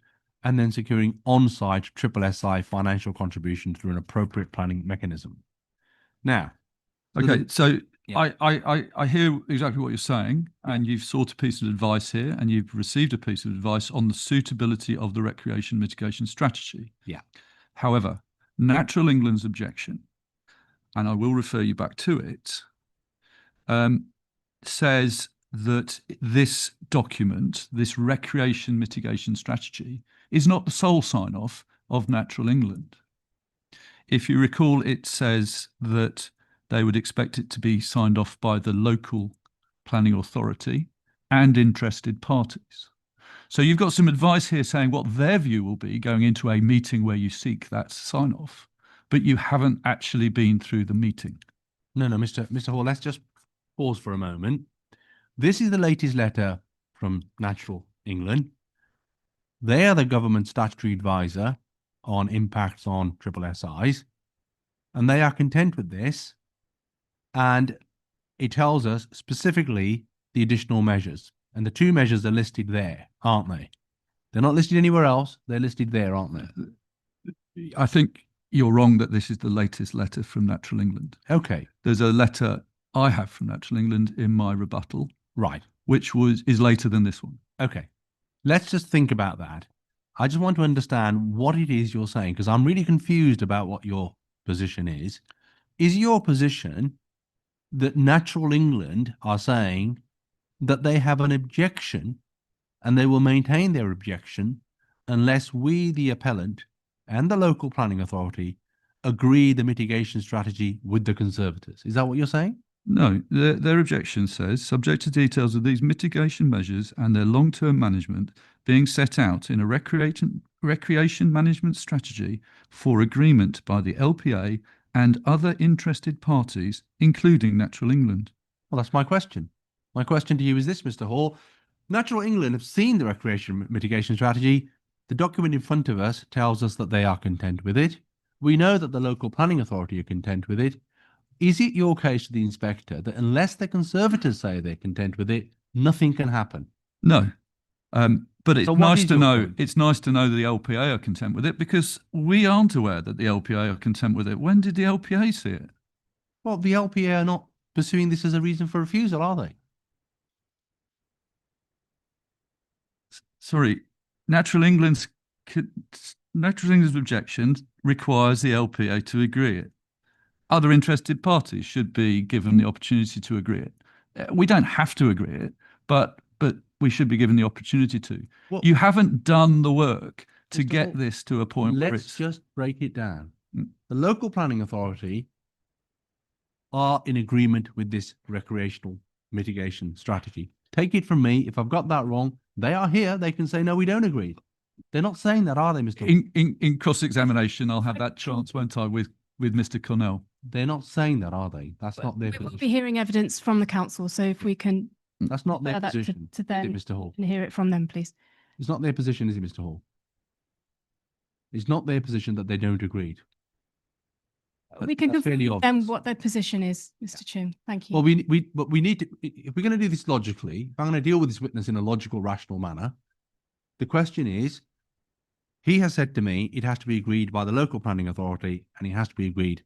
and then securing on-site triple SI financial contribution through an appropriate planning mechanism. Now, Okay, so Yeah. I hear exactly what you're saying, and you've sought a piece of advice here, and you've received a piece of advice on the suitability of the recreation mitigation strategy. Yeah. However, Natural England's objection, and I will refer you back to it, says that this document, this recreation mitigation strategy, is not the sole sign-off of Natural England. If you recall, it says that they would expect it to be signed off by the local planning authority and interested parties. So you've got some advice here saying what their view will be going into a meeting where you seek that sign-off, but you haven't actually been through the meeting. No, Mr. Hall, let's just pause for a moment. This is the latest letter from Natural England. They are the government statutory advisor on impacts on triple SIs, and they are content with this. And it tells us specifically the additional measures. And the two measures are listed there, aren't they? They're not listed anywhere else. They're listed there, aren't they? I think you're wrong that this is the latest letter from Natural England. Okay. There's a letter I have from Natural England in my rebuttal, Right. which is later than this one. Okay. Let's just think about that. I just want to understand what it is you're saying, because I'm really confused about what your position is. Is your position that Natural England are saying that they have an objection and they will maintain their objection unless we, the appellant, and the local planning authority agree the mitigation strategy with the Conservators? Is that what you're saying? No, their objection says, subject to details of these mitigation measures and their long-term management being set out in a recreation management strategy for agreement by the LPA and other interested parties, including Natural England. Well, that's my question. My question to you is this, Mr. Hall. Natural England have seen the recreation mitigation strategy. The document in front of us tells us that they are content with it. We know that the local planning authority are content with it. Is it your case to the inspector that unless the Conservators say they're content with it, nothing can happen? No, but it's So what nice is to your know. point? It's nice to know that the LPA are content with it, because we aren't aware that the LPA are content with it. When did the LPA see it? Well, the LPA are not pursuing this as a reason for refusal, are they? Sorry, Natural England's objection requires the LPA to agree it. Other interested parties should be given the opportunity to agree it. We don't have to agree it, but we should be given the opportunity to. Well, You haven't done the work to Mr. get Hall, this to a point where let's it's just break it down. Mm. The local planning authority are in agreement with this recreational mitigation strategy. Take it from me, if I've got that wrong, they are here. They can say, no, we don't agree. They're not saying that, are they, Mr. Hall? in cross-examination. I'll have that chance, won't I, with Mr. Cornell? They're not saying that, are they? That's not their We will be position. hearing evidence from the council, so if we can That's not their refer that position, to is them it, Mr. Hall? and hear it from them, please. It's not their position, is it, Mr. Hall? It's not their position that they don't agree. We can That's fairly confirm them obvious. what their position is, Mr. Chung. Thank you. Well, but we need to, if we're going to do this logically, if I'm going to deal with this witness in a logical, rational manner, the question is, he has said to me, it has to be agreed by the local planning authority and it has to be agreed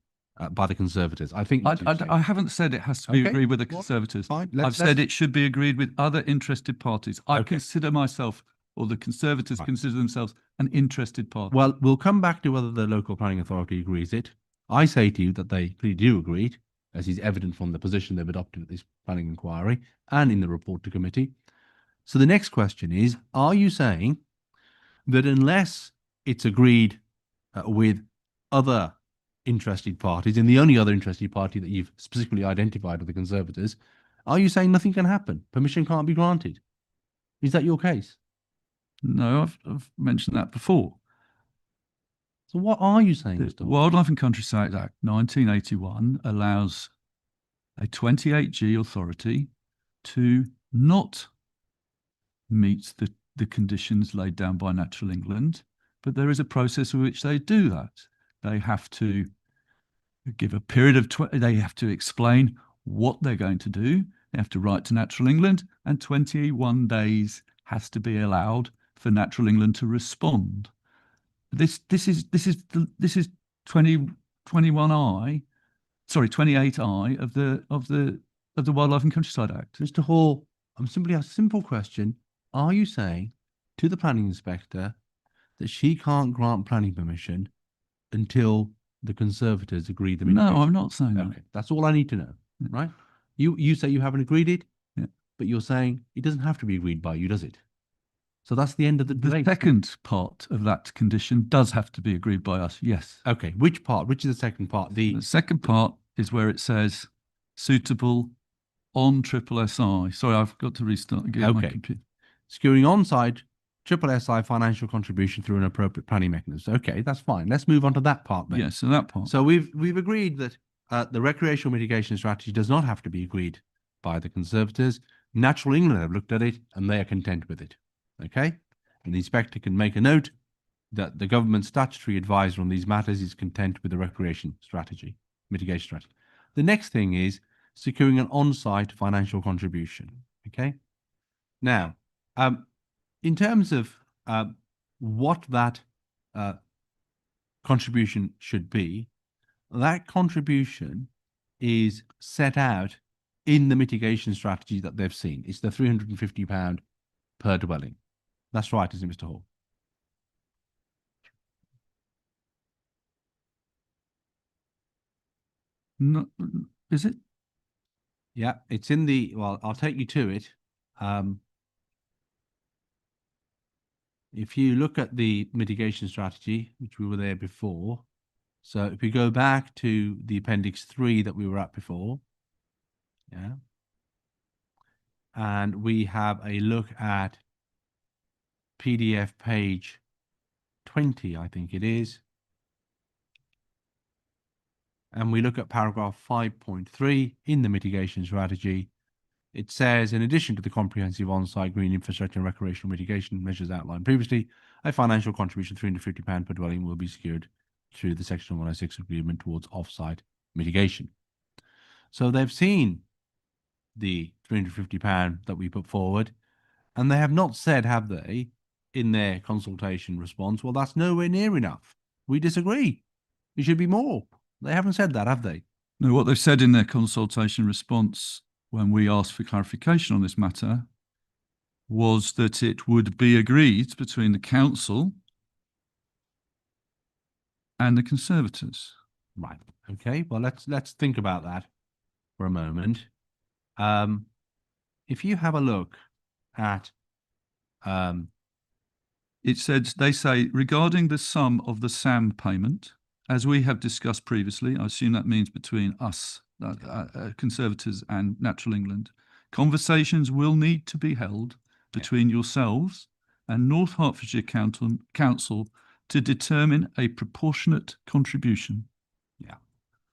by the Conservators. I think I haven't said it has to be Okay. agreed with the Well, Conservators. fine. I've said it should be agreed with other interested parties. I Okay. consider myself, or the Conservators Fine. consider themselves, an interested party. Well, we'll come back to whether the local planning authority agrees it. I say to you that they clearly do agree it, as is evident from the position they've adopted at this planning inquiry and in the report to committee. So the next question is, are you saying that unless it's agreed with other interested parties, and the only other interested party that you've specifically identified are the Conservators, are you saying nothing can happen? Permission can't be granted? Is that your case? No, I've mentioned that before. So what are you saying, The Mr. Hall? Wildlife and Countryside Act 1981 allows a 28G authority to not meet the conditions laid down by Natural England, but there is a process in which they do that. They have to give a period of, they have to explain what they're going to do. They have to write to Natural England, and 21 days has to be allowed for Natural England to respond. This is 21I, sorry, 28I of the Wildlife and Countryside Act. Mr. Hall, I'm simply a simple question. Are you saying to the planning inspector that she can't grant planning permission until the conservators agree the mitigation? No, I'm not saying that. Okay, that's all I need to know, right? You say you haven't agreed it, Yeah. but you're saying it doesn't have to be agreed by you, does it? So that's the end of the The debate. second part of that condition does have to be agreed by us, yes. Okay, which part? Which is the second part? The second part is where it says suitable on SSSI. Sorry, I've got to restart again. My Okay. computer. Securing on-site SSSI financial contribution through an appropriate planning mechanism. Okay, that's fine. Let's move on to that part then. Yes, so that part. So we've agreed that the recreational mitigation strategy does not have to be agreed by the conservators. Natural England have looked at it and they are content with it. Okay, and the inspector can make a note that the government's statutory advisor on these matters is content with the recreation strategy, mitigation strategy. The next thing is securing an on-site financial contribution. Okay, now in terms of what that contribution should be, that contribution is set out in the mitigation strategy that they've seen. It's the £350 per dwelling. That's right, isn't it, Mr. Hall? No, is it? Yeah, it's in the, well, I'll take you to it. If you look at the mitigation strategy, which we were there before, so if we go back to the Appendix 3 that we were at before, yeah, and we have a look at PDF page 20, I think it is, and we look at paragraph 5.3 in the mitigation strategy. It says, in addition to the comprehensive on-site green infrastructure and recreational mitigation measures outlined previously, a financial contribution of £350 per dwelling will be secured through the Section 106 agreement towards off-site mitigation. So they've seen the £350 that we put forward, and they have not said, have they, in their consultation response, well, that's nowhere near enough. We disagree. It should be more. They haven't said that, have they? No, what they've said in their consultation response when we asked for clarification on this matter was that it would be agreed between the council and the conservators. Right. Okay. Well, let's think about that for a moment. If you have a look at It said, they say, regarding the sum of the SAM payment, as we have discussed previously, I assume that means between us, Conservators and Natural England, conversations will need to be held between yourselves and North Hertfordshire Council to determine a proportionate contribution. Yeah.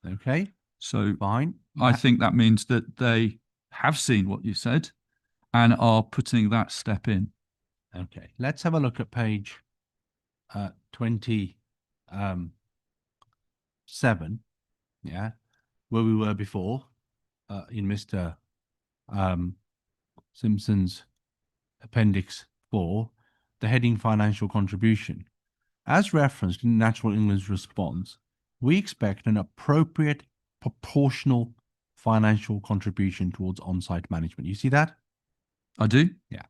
Okay. So Fine. I think that means that they have seen what you said and are putting that step in. Okay. Let's have a look at page 27, yeah, where we were before in Mr. Simpson's Appendix 4, the heading financial contribution. As referenced in Natural England's response, we expect an appropriate proportional financial contribution towards on-site management. You see that? I do. Yeah.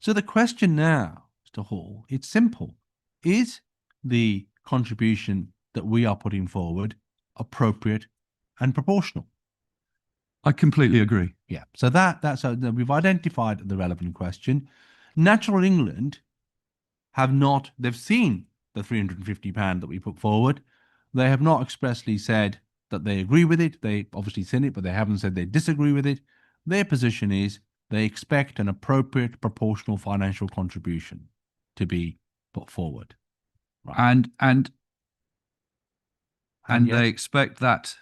So the question now, Mr. Hall, it's simple. Is the contribution that we are putting forward appropriate and proportional? I completely agree. Yeah. So that's we've identified the relevant question. Natural England they've seen the £350 that we put forward. They have not expressly said that they agree with it. They obviously seen it, but they haven't said they disagree with it. Their position is they expect an appropriate proportional financial contribution to be put forward. Right. And And they expect that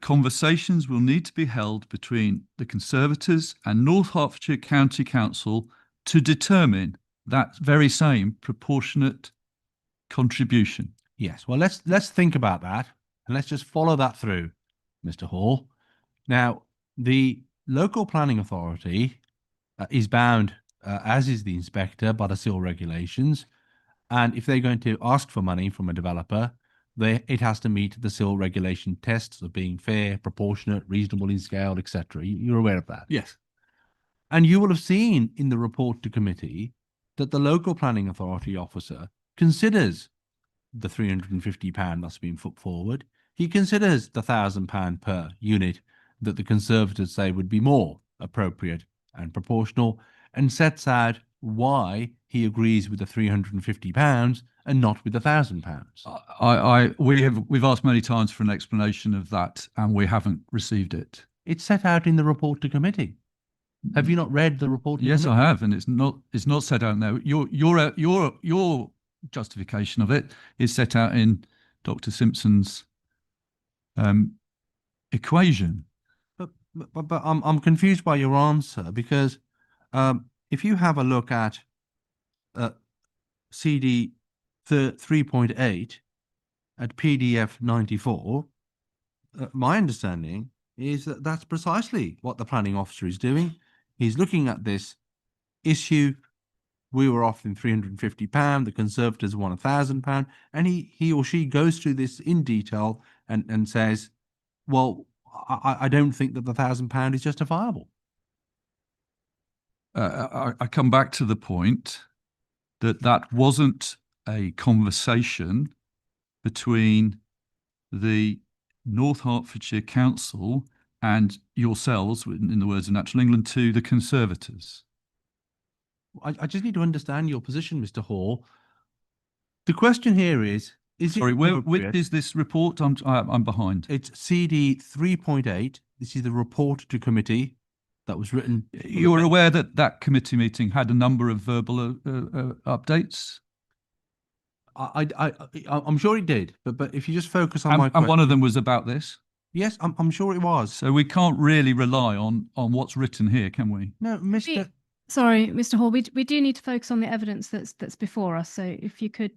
conversations will need to be held between the Conservators and North Hertfordshire County Council to determine that very same proportionate contribution. Yes. Well, let's think about that, and let's just follow that through, Mr. Hall. Now, the local planning authority is bound, as is the inspector, by the civil regulations. And if they're going to ask for money from a developer, it has to meet the civil regulation tests of being fair, proportionate, reasonable in scale, etc. You're aware of that? Yes. And you will have seen in the report to committee that the local planning authority officer considers the £350 that's been put forward. He considers the £1,000 per unit that the Conservatives say would be more appropriate and proportional, and sets out why he agrees with the £350 and not with the £1,000. We've asked many times for an explanation of that, and we haven't received it. It's set out in the report to committee. Have you not read the report? Yes, I have, and it's not set out there. Your justification of it is set out in Dr. Simpson's equation. But I'm confused by your answer, because if you have a look at CD 3.8 at PDF 94, my understanding is that that's precisely what the planning officer is doing. He's looking at this issue. We were offering £350, the Conservatives want £1,000, and he or she goes through this in detail and says, well, I don't think that the £1,000 is justifiable. I come back to the point that wasn't a conversation between the North Hertfordshire Council and yourselves, in the words of Natural England, to the Conservators. I just need to understand your position, Mr. Hall. The question here is sorry, which is this report? I'm behind. It's CD 3.8. This is the report to committee that was written. You're aware that that committee meeting had a number of verbal updates? I'm sure it did, but if you just focus on my question. And one of them was about this? Yes, I'm sure it was. So we can't really rely on what's written here, can we? No, Mr. Sorry, Mr. Hall, we do need to focus on the evidence that's before us. So if you could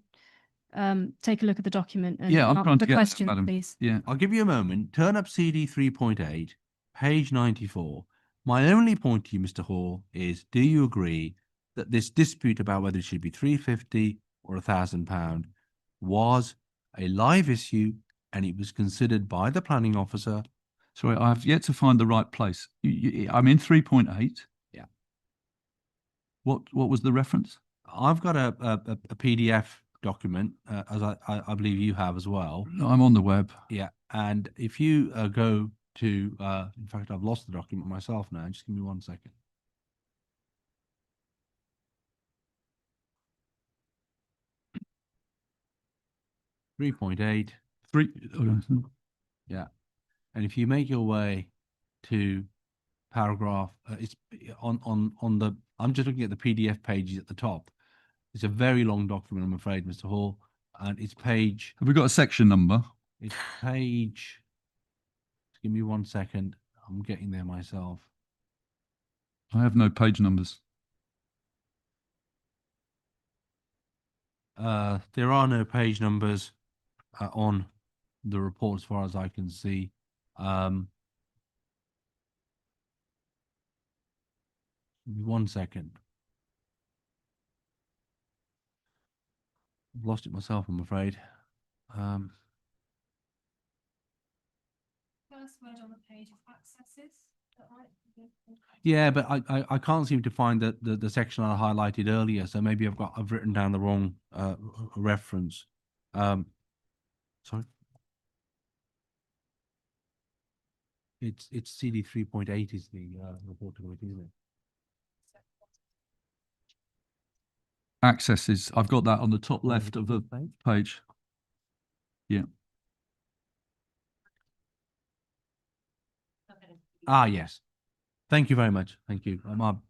take a look at the document and I'm trying to the get question, that, madam. please. Yeah. I'll give you a moment. Turn up CD 3.8, page 94. My only point to you, Mr. Hall, is do you agree that this dispute about whether it should be £350 or £1,000 was a live issue, and it was considered by the planning officer? Sorry, I've yet to find the right place. I'm in 3.8. Yeah. What was the reference? I've got a PDF document, as I believe you have as well. I'm on the web. Yeah, and if you go to, in fact, I've lost the document myself now. Just give me 1 second. .8. Yeah, and if you make your way to paragraph, it's on the. I'm just looking at the PDF pages at the top. It's a very long document, I'm afraid, Mr. Hall, and it's page. Have we got a section number? It's page. Give me 1 second. I'm getting there myself. I have no page numbers. There are no page numbers on the report as far as I can see. Give me 1 second. I've lost it myself, I'm afraid. First word on the page of accesses. Yeah, but I can't seem to find the section I highlighted earlier, so maybe I've written down the wrong reference. Sorry. It's CD 3.8 is the report to committee, isn't it? Accesses. I've got that on the top left of the page. Yeah. Ah, yes. Thank you very much. Thank you. I'm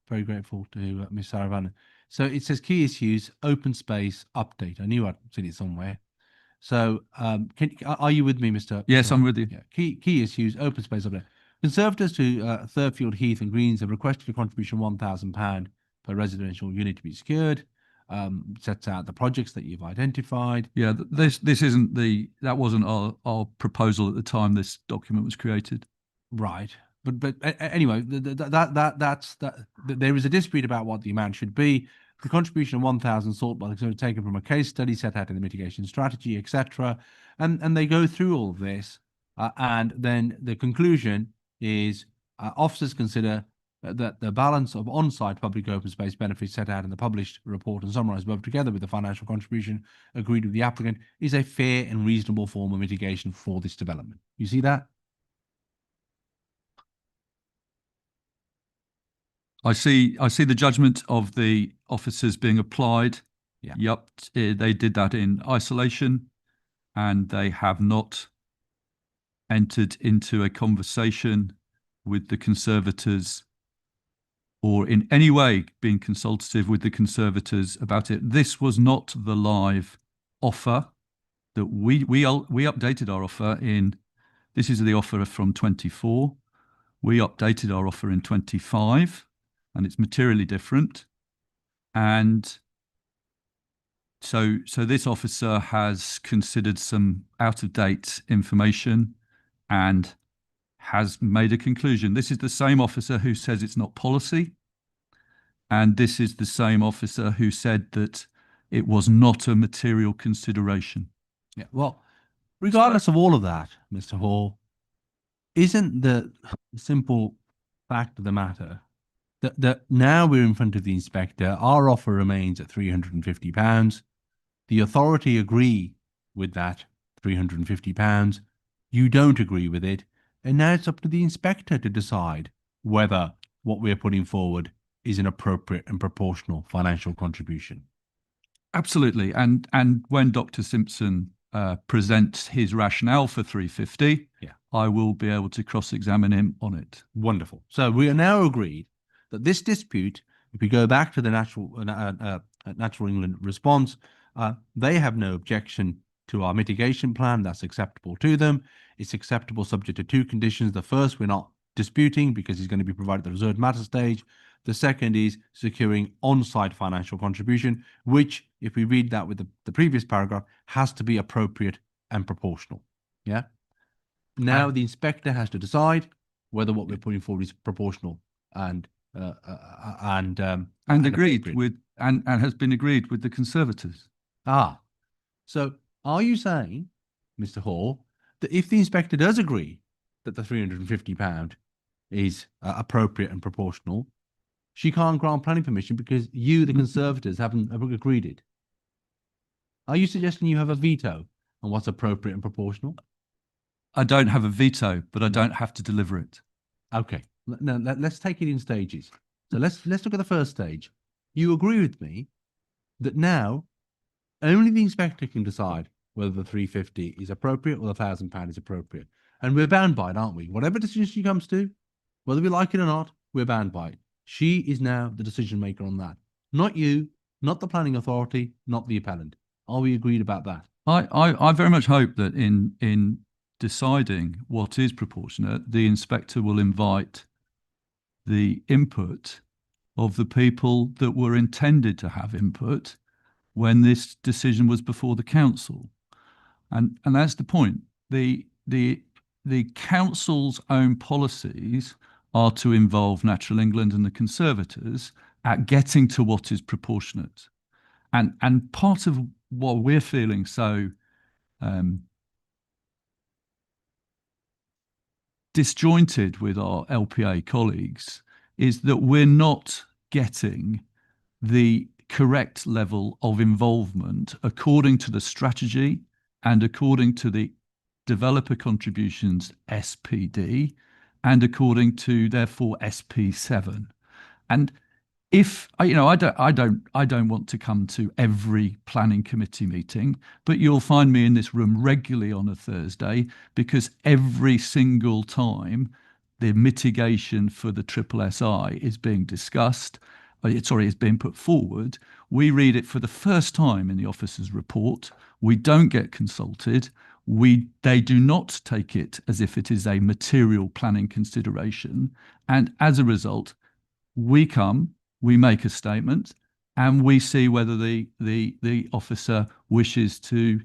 very grateful to Ms. Saravana. So it says key issues, open space update. I knew I'd seen it somewhere. So are you with me, Mr. Yes, I'm with you. Yeah. Key issues, open space update. Conservators to Thurfield Heath and Greens have requested a contribution of £1,000 per residential unit to be secured. Sets out the projects that you've identified. Yeah, this isn't that wasn't our proposal at the time this document was created. Right. But anyway, there is a dispute about what the amount should be. The contribution of 1,000 sought by the Conservative taken from a case study set out in the mitigation strategy, etc. And they go through all of this, and then the conclusion is officers consider that the balance of on-site public open space benefits set out in the published report and summarised above, together with the financial contribution agreed with the applicant, is a fair and reasonable form of mitigation for this development. You see that? I see the judgment of the officers being applied. Yeah. Yep, they did that in isolation, and they have not entered into a conversation with the conservators or in any way being consultative with the conservators about it. This was not the live offer that we updated our offer in. This is the offer from 24. We updated our offer in 25. And it's materially different. And so this officer has considered some out-of-date information and has made a conclusion. This is the same officer who says it's not policy. And this is the same officer who said that it was not a material consideration. Yeah. Well, regardless of all of that, Mr. Hall, isn't the simple fact of the matter that now we're in front of the inspector, our offer remains at £350. The authority agree with that £350. You don't agree with it. And now it's up to the inspector to decide whether what we're putting forward is an appropriate and proportional financial contribution. Absolutely. And when Dr. Simpson presents his rationale for 350, yeah, I will be able to cross-examine him on it. Wonderful. So we are now agreed that this dispute, if we go back to the Natural England response, they have no objection to our mitigation plan. That's acceptable to them. It's acceptable subject to two conditions. The first, we're not disputing because he's going to be provided at the reserved matter stage. The second is securing on-site financial contribution, which, if we read that with the previous paragraph, has to be appropriate and proportional. Yeah. Now the inspector has to decide whether what we're putting forward is proportional and agreed with and has been agreed with the conservators. So are you saying, Mr. Hall, that if the inspector does agree that the £350 is appropriate and proportional, she can't grant planning permission because you, the conservators, haven't agreed it? Are you suggesting you have a veto on what's appropriate and proportional? I don't have a veto, but I don't have to deliver it. Okay. Now, let's take it in stages. So let's look at the first stage. You agree with me that now only the inspector can decide whether the 350 is appropriate or the £1,000 is appropriate. And we're bound by it, aren't we? Whatever decision she comes to, whether we like it or not, we're bound by it. She is now the decision maker on that. Not you, not the planning authority, not the appellant. Are we agreed about that? I very much hope that in deciding what is proportionate, the inspector will invite the input of the people that were intended to have input when this decision was before the council. And that's the point. The council's own policies are to involve Natural England and the conservators at getting to what is proportionate. And part of what we're feeling so disjointed with our LPA colleagues is that we're not getting the correct level of involvement according to the strategy and according to the developer contributions SPD and according to therefore SP7. And if I don't want to come to every planning committee meeting, but you'll find me in this room regularly on a Thursday because every single time the mitigation for the SSSI is being discussed, is being put forward, we read it for the first time in the officer's report. We don't get consulted. They do not take it as if it is a material planning consideration. And as a result, we make a statement, and we see whether the officer wishes to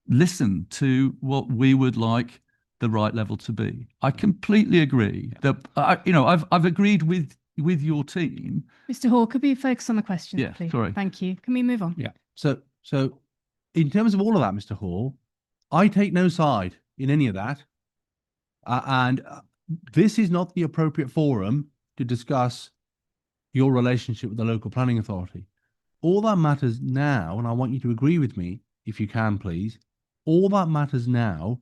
listen to what we would like the right level to be. I completely agree that I've agreed with your team. Mr. Hall, could we focus on the questions, Yeah, please? sorry. Thank you. Can we move on? Yeah. So in terms of all of that, Mr. Hall, I take no side in any of that. And this is not the appropriate forum to discuss your relationship with the local planning authority. All that matters now, and I want you to agree with me, if you can, please, all that matters now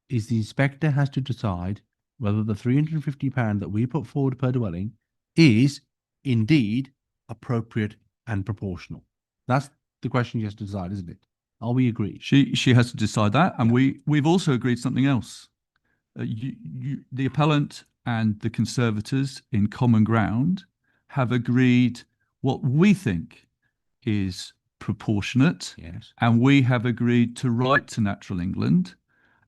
is the inspector has to decide whether the £350 that we put forward per dwelling is indeed appropriate and proportional. That's the question you have to decide, isn't it? Are we agreed? She has to decide that, and we've also agreed something else. The appellant and the conservators in common ground have agreed what we think is proportionate. Yes. And we have agreed to write to Natural England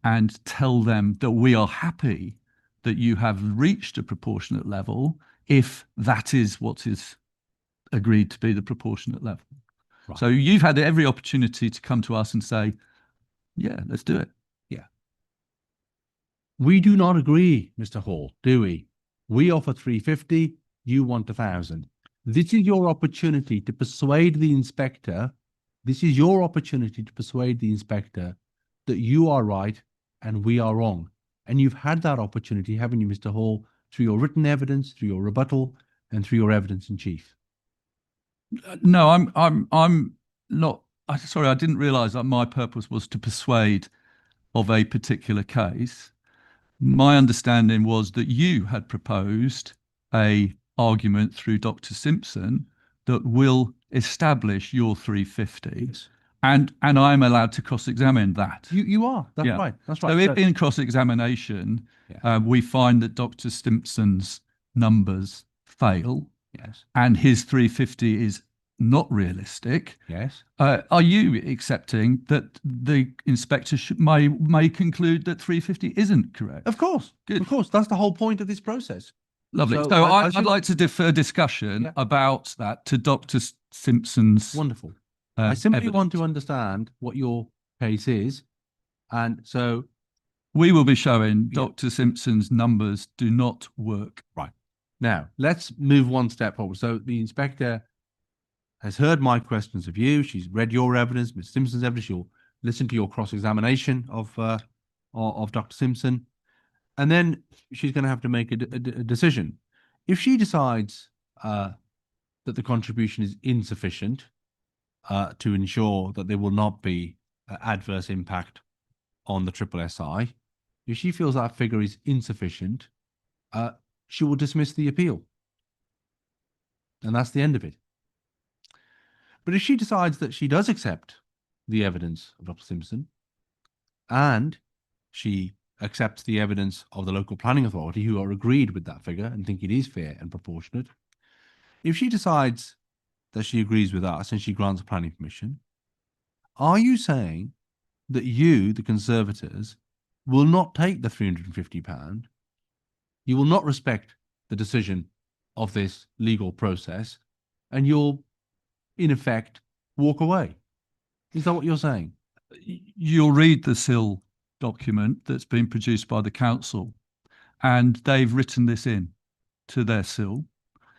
and tell them that we are happy that you have reached a proportionate level if that is what is agreed to be the proportionate level. Right. So you've had every opportunity to come to us and say, yeah, let's do it. Yeah. We do not agree, Mr. Hall, do we? We offer 350, you want 1,000. This is your opportunity to persuade the inspector. This is your opportunity to persuade the inspector that you are right and we are wrong. And you've had that opportunity, haven't you, Mr. Hall, through your written evidence, through your rebuttal, and through your evidence in chief? No, I'm not. Sorry, I didn't realise that my purpose was to persuade of a particular case. My understanding was that you had proposed a argument through Dr. Simpson that will establish your 350. Yes. And I'm allowed to cross-examine that. You are. That's Yeah. right. That's right. So if in cross-examination, we find that Dr. Simpson's numbers fail, yes. and his 350 is not realistic, Yes. are you accepting that the inspector may conclude that 350 isn't correct? Of course. Good. Of course. That's the whole point of this process. Lovely. So So I I'd like to defer discussion about that to Dr. Simpson's. Wonderful. I simply evidence. want to understand what your case is. And so we will be showing Dr. Simpson's numbers do not work. Right. Now, let's move one step forward. So the inspector has heard my questions of you. She's read your evidence, Ms. Simpson's evidence. She'll listen to your cross-examination of Dr. Simpson. And then she's going to have to make a decision. If she decides that the contribution is insufficient to ensure that there will not be adverse impact on the SSSI, if she feels that figure is insufficient, she will dismiss the appeal. And that's the end of it. But if she decides that she does accept the evidence of Dr. Simpson and she accepts the evidence of the local planning authority who are agreed with that figure and think it is fair and proportionate, if she decides that she agrees with us and she grants a planning permission, are you saying that you, the conservators, will not take the £350? You will not respect the decision of this legal process and you'll, in effect, walk away? Is that what you're saying? You'll read the SIL document that's been produced by the council, and they've written this in to their SIL.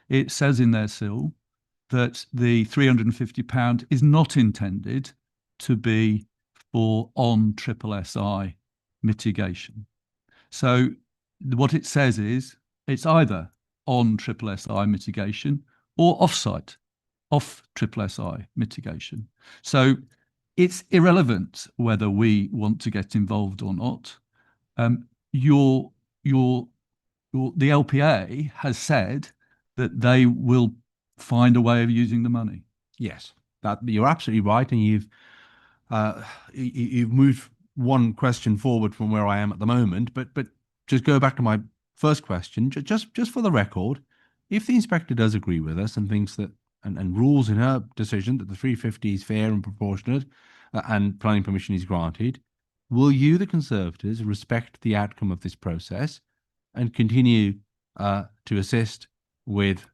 It says in their SIL that the £350 is not intended to be for on SSSI mitigation. So what it says is it's either on SSSI mitigation or off-site, off SSSI mitigation. So it's irrelevant whether we want to get involved or not. The LPA has said that they will find a way of using the money. Yes, that you're absolutely right, and you've moved one question forward from where I am at the moment. But just go back to my first question, just for the record, if the inspector does agree with us and thinks that and rules in her decision that the 350 is fair and proportionate and planning permission is granted, will you, the Conservatives, respect the outcome of this process and continue to assist with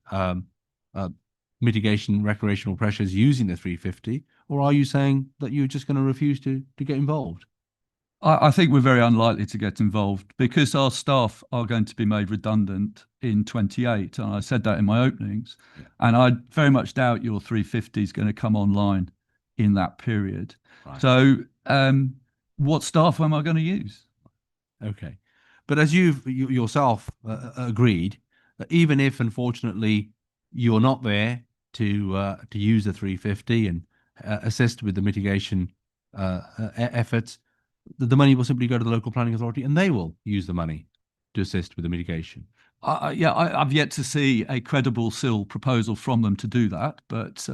mitigation recreational pressures using the 350, or are you saying that you're just going to refuse to get involved? I think we're very unlikely to get involved because our staff are going to be made redundant in 28. And I said that in my openings. Yeah. And I very much doubt your 350 is going to come online in that period. Right. So what staff am I going to use? Okay. But as you yourself agreed, even if unfortunately you're not there to use the 350 and assist with the mitigation efforts, the money will simply go to the local planning authority and they will use the money to assist with the mitigation. I've yet to see a credible SIL proposal from them to do that, but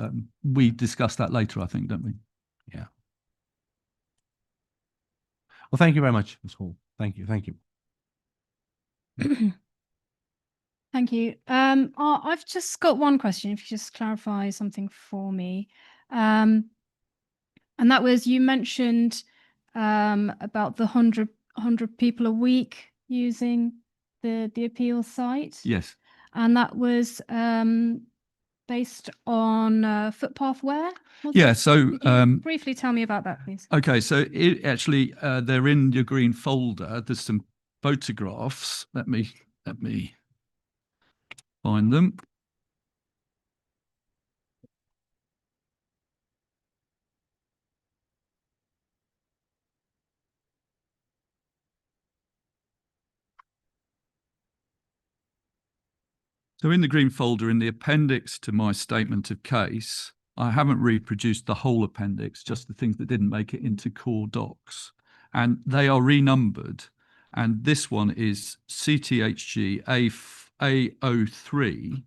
we discuss that later, I think, don't we? Yeah. Well, thank you very much, Ms. Hall. Thank you. Thank you. Thank you. I've just got one question, if you just clarify something for me. And that was, you mentioned about the 100 people a week using the appeal site. Yes. And that was based on footpath wear? Yeah, so briefly tell me about that, please. Okay, so it actually they're in your green folder. There's some photographs. Let me find them. So in the green folder, in the appendix to my statement of case, I haven't reproduced the whole appendix, just the things that didn't make it into core docs. And they are renumbered. And this one is CTHG A03.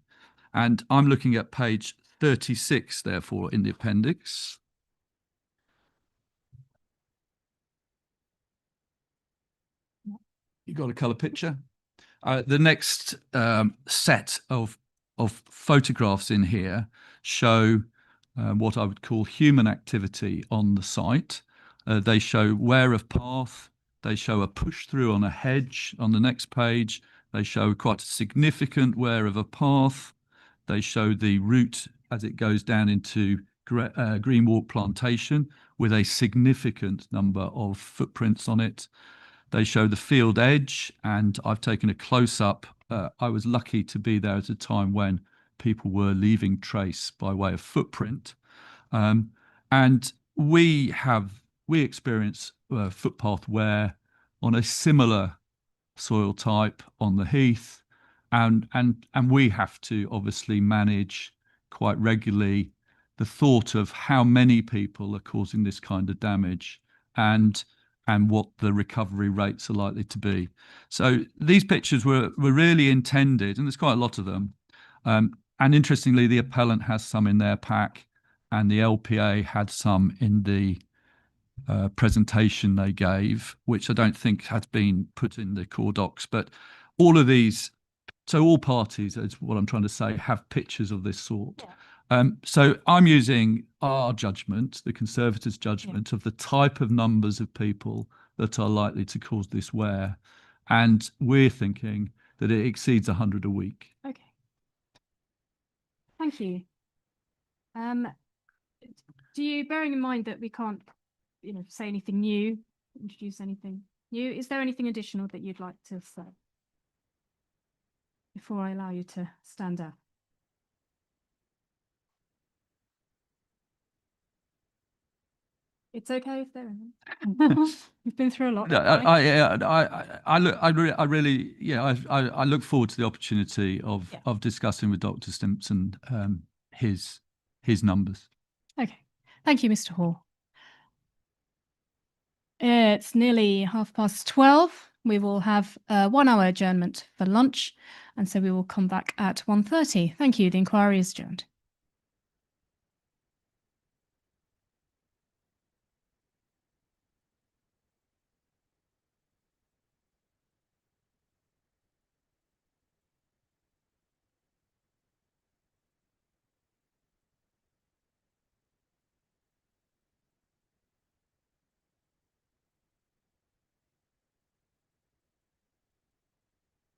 And I'm looking at page 36, therefore, in the appendix. You got a colour picture? The next set of photographs in here show what I would call human activity on the site. They show wear of path. They show a push through on a hedge on the next page. They show quite a significant wear of a path. They show the route as it goes down into green walk plantation with a significant number of footprints on it. They show the field edge, and I've taken a close-up. I was lucky to be there at a time when people were leaving trace by way of footprint. And we experience footpath wear on a similar soil type on the heath, and we have to obviously manage quite regularly the thought of how many people are causing this kind of damage and what the recovery rates are likely to be. So these pictures were really intended, and there's quite a lot of them. And interestingly, the appellant has some in their pack, and the LPA had some in the presentation they gave, which I don't think had been put in the core docs. But all of these, so all parties, is what I'm trying to say, have pictures of this sort. Yeah. So I'm using our judgment, the Conservatives' judgment, of the type of numbers of people that are likely to cause this wear. And we're thinking that it exceeds 100 a week. Okay. Thank you. Do you, bearing in mind that we can't, say anything new, introduce anything new, is there anything additional that you'd like to say before I allow you to stand up? It's okay if there isn't. You've been through a lot. I really, I look forward to the opportunity of discussing with Dr. Stimpson his numbers. Okay, thank you, Mr. Hall. It's nearly 12:30. We will have a 1 hour adjournment for lunch, and so we will come back at 1:30. Thank you. The inquiry is adjourned.